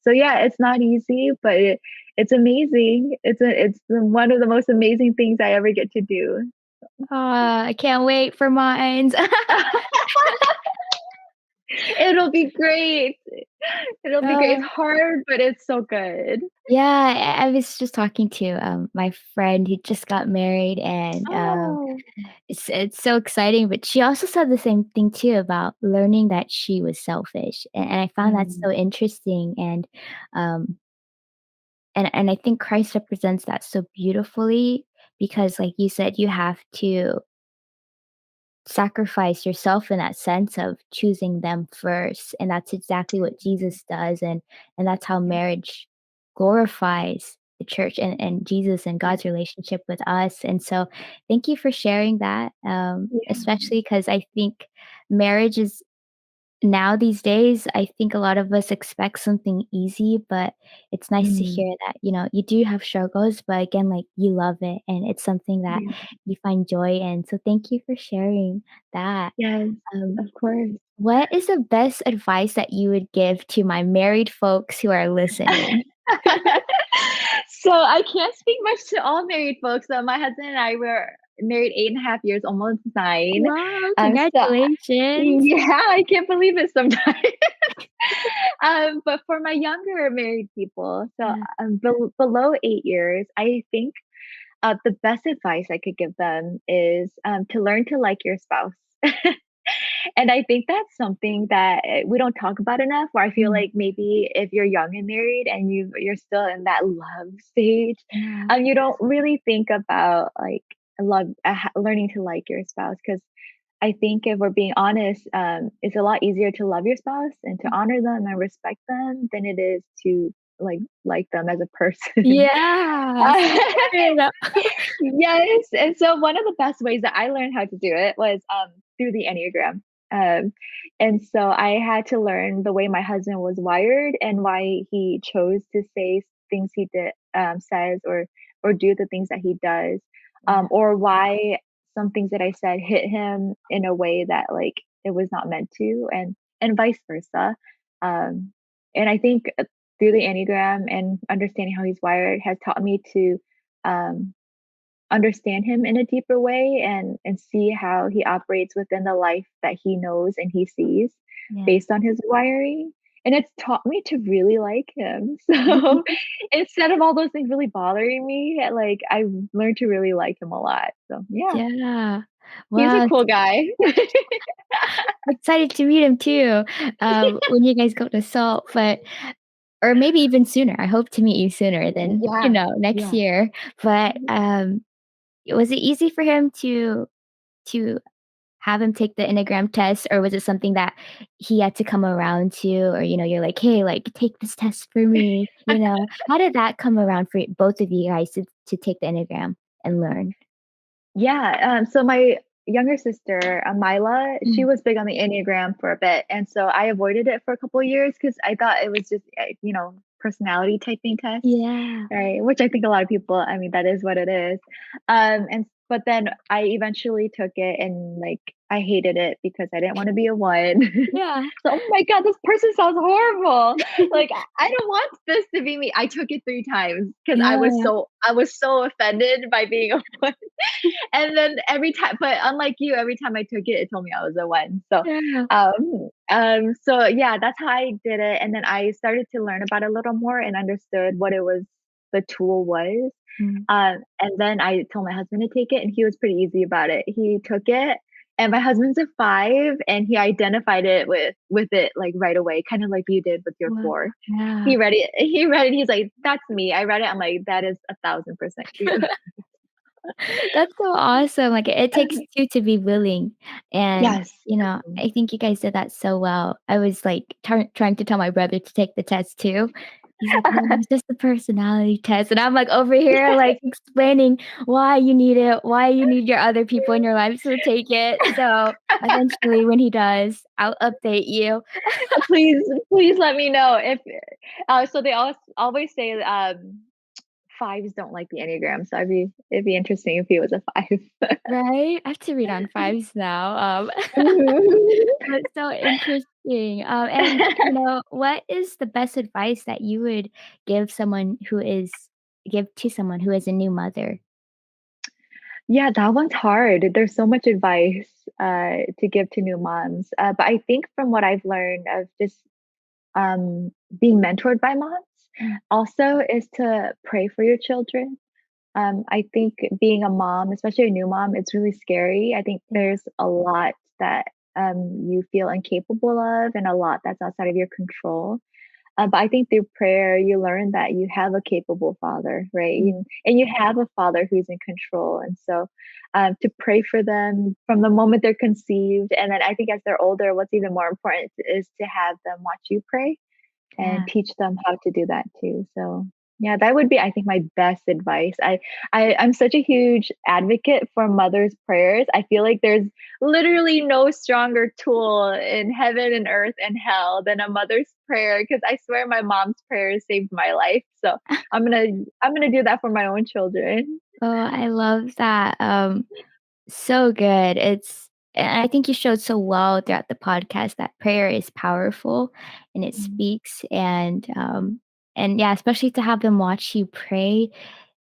B: So yeah, it's not easy, but it's amazing. One of the most amazing things I ever get to do.
A: I can't wait for mines.
B: It'll be great. It'll be great.
A: Uh,
B: It's hard, but it's so good.
A: yeah, I was just talking to, my friend who just got married, and,
B: Oh.
A: it's so exciting, but she also said the same thing too about learning that she was selfish, and I found that
B: Mm,
A: so interesting, um, and I think Christ represents that so beautifully because, like you said, you have to sacrifice yourself in that sense of choosing them first, and that's exactly what Jesus does, and that's how
B: yeah,
A: marriage glorifies the church and Jesus and
B: yeah,
A: God's relationship with us, and so thank you for sharing that,
B: yeah.
A: especially because I think marriage is now these days, I think a lot of us expect something easy, but it's nice to
B: Mm,
A: hear that, you do have struggles, but again, like, you love it, and it's something that
B: yeah.
A: you find joy in, so thank you for sharing that.
B: Yes,
A: Um,
B: of course.
A: what is the best advice that you would give to my married folks who are listening?
B: So I can't speak much to all married folks. So my husband and I were married 8.5 years, almost 9.
A: Wow,
B: So
A: congratulations.
B: yeah, I can't believe it sometimes. But for my younger married people, so
A: Yeah,
B: below 8 years, I think the best advice I could give them is to learn to like your spouse. And I think that's something that we don't talk about enough, where I feel
A: mm,
B: like maybe if you're young and married and you're still in that love stage,
A: yeah,
B: you don't really think about like learning to like your spouse. Because I think if we're being honest, it's a lot easier to love your spouse and to
A: mm.
B: honor them and respect them than it is to like them as a person.
A: Yeah, so good.
B: Yes, and so one of the best ways that I learned how to do it was through the Enneagram. Um, and so I had to learn the way my husband was wired and why he chose to say things he did says or do the things that he does,
A: Yeah.
B: or why some things that I said hit him in a way that like it was not meant to, and vice versa. Um, and I think through the Enneagram and understanding how he's wired has taught me to um, understand him in a deeper way and see how he operates within the life that he knows and he sees
A: Yeah.
B: based on his wiring. And it's taught me to really like him. So instead of all those things really bothering me, like I learned to really like him a lot. So yeah,
A: Yeah.
B: he's a
A: Wow.
B: cool guy.
A: I'm excited to meet him too, when you guys go to Salt, but or maybe even sooner. I hope to meet you sooner than,
B: Yeah.
A: next
B: Yeah.
A: year. But,
B: Mhm.
A: was it easy for him to have him take the Enneagram test, or was it something that he had to come around to, or, you're like, "Hey, like, take this test for me," you know? How did that come around for both of you guys to take the Enneagram and learn?
B: Yeah, so my younger sister, Mila, she
A: Mm.
B: was big on the Enneagram for a bit, and so I avoided it for a couple of years because I thought it was just, personality typing test,
A: Yeah.
B: right? Which I think a lot of people, I mean, that is what it is. And but then I eventually took it and like I hated it because I didn't want to be a one.
A: Yeah.
B: So, oh my God, this person sounds horrible. Like I don't want this to be me. I took it 3 times because
A: Yeah.
B: I was so offended by being a one. And then every time, but unlike you, every time I took it, it told me I was a one. So,
A: Yeah.
B: so yeah, that's how I did it. And then I started to learn about it a little more and understood what it was, the tool was.
A: Mm.
B: And then I told my husband to take it, and he was pretty easy about it. He took it, and my husband's a 5, and he identified it with it like right away, kind of like you did with your
A: Wow.
B: 4.
A: Yeah.
B: He read it. He read it. He's like, "That's me." I read it. I'm like, "That is 1,000% you."
A: That's so awesome, like, it takes 2 to be willing, and,
B: Yes.
A: I think you guys did that so well. I was, like, trying to tell my brother to take the test too. He's like, "No, it's just a personality test," and I'm, like, over here, like, explaining why you need it, why you need your other people in your life to take it, so, eventually, when he does, I'll update you.
B: Please, please let me know if so they always say, 5s don't like the Enneagram, so it'd be interesting if he was a 5.
A: Right? I have to read on 5s now,
B: Mhm.
A: That's so interesting. And what is the best advice that you would give to someone who is a new mother?
B: Yeah, that one's hard. There's so much advice, to give to new moms, but I think from what I've learned of just, being mentored by moms
A: Mm,
B: also is to pray for your children. I think being a mom, especially a new mom, it's really scary. I think
A: yeah,
B: there's a lot that you feel incapable of, and a lot that's outside of your control. But I think through prayer, you learn that you have a capable father, right?
A: mm,
B: And you have a father who's in control. And so to pray for them from the moment they're conceived. And then I think as they're older, what's even more important is to have them watch you pray and
A: yeah.
B: teach them how to do that too. So yeah, that would be, I think, my best advice. I'm such a huge advocate for mothers' prayers. I feel like there's literally no stronger tool in heaven and earth and hell than a mother's prayer. Because I swear my mom's prayers saved my life. So I'm gonna do that for my own children.
A: Oh, I love that. So good. And I think you showed so well throughout the podcast that prayer is powerful and it
B: Mm,
A: speaks and yeah, especially to have them watch you pray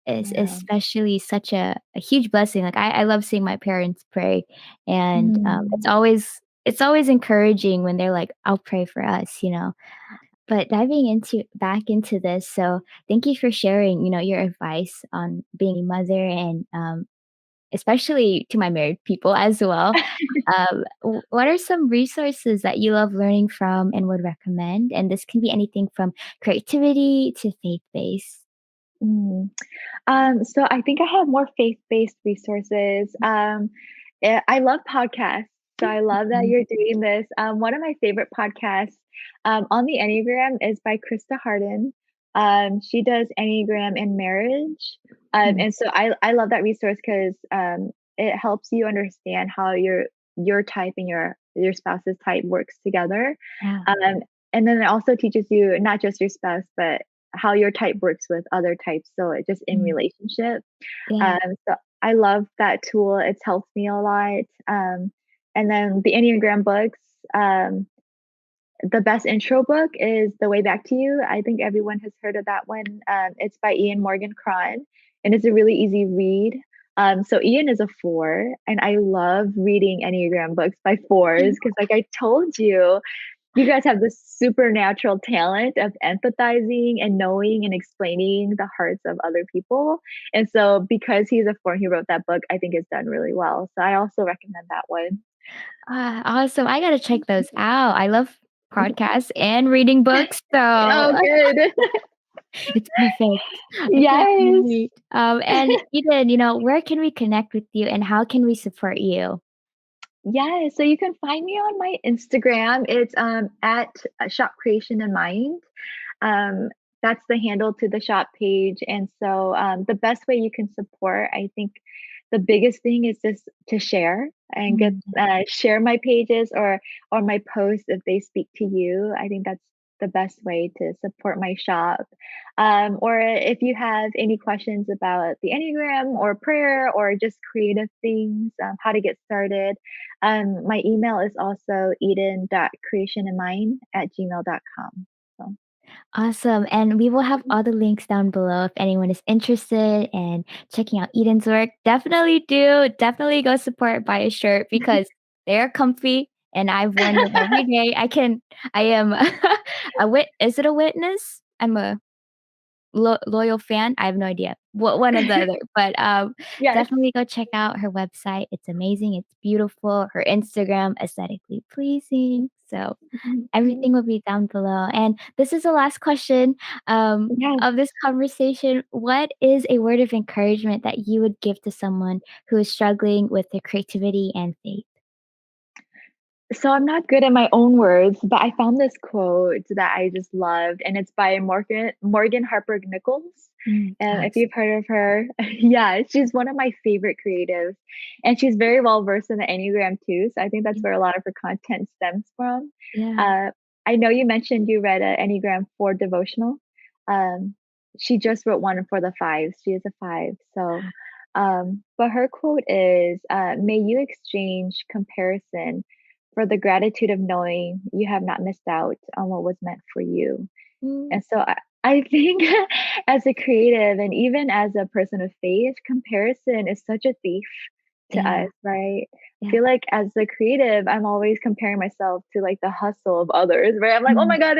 A: is
B: yeah.
A: especially such a huge blessing. Like I love seeing my parents pray and
B: Mm.
A: it's always encouraging when they're like, I'll pray for us. But diving into back into this, so thank you for sharing, your advice on being a mother and especially to my married people as well. What are some resources that you love learning from and would recommend? And this can be anything from creativity to faith based.
B: Mm. So I think I have more faith-based resources. I love podcasts, so I love that
A: Mhm.
B: you're doing this. One of my favorite podcasts on the Enneagram is by Krista Harden. She does Enneagram and marriage,
A: Mm,
B: and so I love that resource because it helps you understand how your type and your your spouse's type works together.
A: Yeah.
B: Um, and then it also teaches you not just your spouse, but how your type works with other types. So it just in
A: Mm.
B: relationship.
A: Yeah.
B: So I love that tool. It's helped me a lot. And then the Enneagram books. The best intro book is The Way Back to You. I think everyone has heard of that one. It's by Ian Morgan Krahn, and it's a really easy read. So Ian is a 4, and I love reading Enneagram books by 4s because, like I told you, you guys have this supernatural talent of empathizing and knowing and explaining the hearts of other people. And so, because he's a 4 and he wrote that book, I think it's done really well. So I also recommend that one.
A: Awesome. I gotta check those out. I love podcasts and reading books, so
B: Oh, good.
A: it's perfect. I can't
B: Yes.
A: wait. And Eden, where can we connect with you and how can we support you?
B: Yeah, so you can find me on my Instagram. It's at Shop Creation in Mind. Um, that's the handle to the shop page. And so the best way you can support, I think the biggest thing is just to share and get
A: Mm.
B: share my pages or my posts if they speak to you. I think that's the best way to support my shop. Or if you have any questions about the Enneagram or prayer or just creative things, how to get started, my email is also eden.creationinmind@gmail.com. So,
A: Awesome. And we will have all the links down below if anyone is interested in checking out Eden's work. Definitely do. Definitely go support, buy a shirt because they're comfy and I've worn them every day. I am is it a witness? I'm a loyal fan. I have no idea what one or the other, but
B: yes.
A: definitely go check out her website. It's amazing. It's beautiful. Her Instagram, aesthetically pleasing. So
B: Mhm.
A: everything will be down below. And this is the last question
B: Yes.
A: of this conversation. What is a word of encouragement that you would give to someone who is struggling with their creativity and faith?
B: So I'm not good at my own words, but I found this quote that I just loved, and it's by Morgan Harper Nichols. And if
A: Yes.
B: you've heard of her, yeah, she's one of my favorite creatives, and she's very well versed in the Enneagram too. So I think that's where a lot of her content stems from.
A: Yeah.
B: Uh, I know you mentioned you read an Enneagram 4 devotional. Um, she just wrote one for the fives. She is a 5, so. But her quote is, "May you exchange comparison for the gratitude of knowing you have not missed out on what was meant for you."
A: Mm,
B: And so I think as a creative and even as a person of faith, comparison is such a thief to
A: yeah.
B: us, right? I
A: Yeah.
B: feel like as a creative, I'm always comparing myself to like the hustle of others, right? I'm like, oh
A: Mm,
B: my God,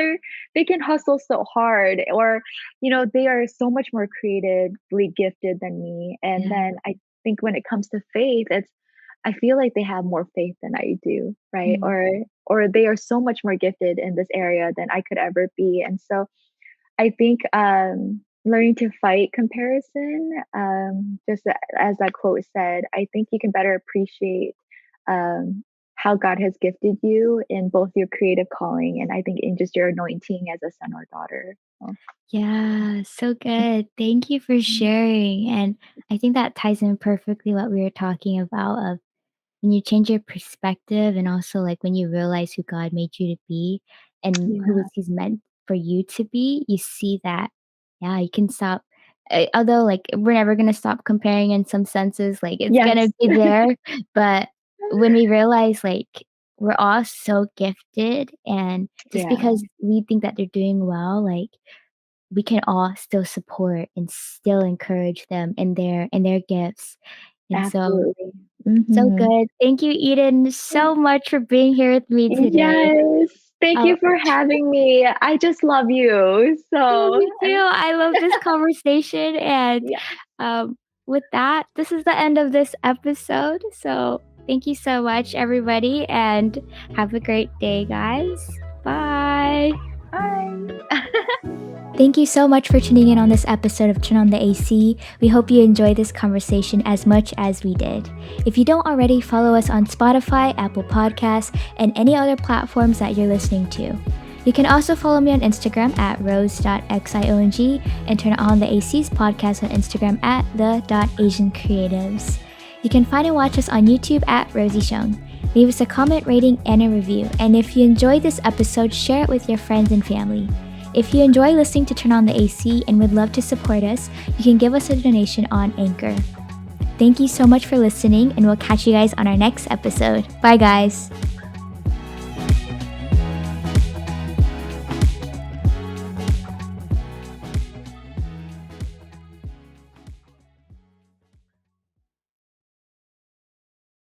B: they can hustle so hard, or, they are so much more creatively gifted than me. And
A: yeah.
B: then I think when it comes to faith, I feel like they have more faith than I do, right?
A: Mm,
B: Or they are so much more gifted in this area than I could ever be. And so I think learning to fight comparison, as that quote said, I think you can better appreciate um, how God has gifted you in both your creative calling and I think in just your anointing as a son or daughter. So,
A: yeah. So good. Thank you for
B: mhm.
A: sharing. And I think that ties in perfectly what we were talking about of when you change your perspective and also like when you realize who God made you to be and who
B: Yeah,
A: he's meant for you to be, you see that, yeah, you can stop. Although, like, we're never going to stop comparing in some senses, like, it's going to
B: yes,
A: be there. But when we realize, like, we're all so gifted, and just
B: yeah,
A: because we think that they're doing well, like, we can all still support and still encourage them in their gifts. And so
B: absolutely.
A: so
B: Hmm.
A: good. Thank you, Eden, so much for being here with me today.
B: Yes, thank
A: Oh,
B: you for having me. I just love you. So,
A: me too. I love this conversation, and,
B: yeah.
A: um, with that, this is the end of this episode, so thank you so much, everybody, and have a great day, guys. Bye.
B: Bye.
A: Thank you so much for tuning in on this episode of Turn on the AC. We hope you enjoyed this conversation as much as we did. If you don't already, follow us on Spotify, Apple Podcasts, and any other platforms that you're listening to. You can also follow me on Instagram at rose.xiong and turn on the AC's podcast on Instagram at the.asiancreatives. You can find and watch us on YouTube at Rosie Xiong. Leave us a comment, rating, and a review. And if you enjoyed this episode, share it with your friends and family. If you enjoy listening to Turn on the AC and would love to support us, you can give us a donation on Anchor. Thank you so much for listening, and we'll catch you guys on our next episode. Bye, guys.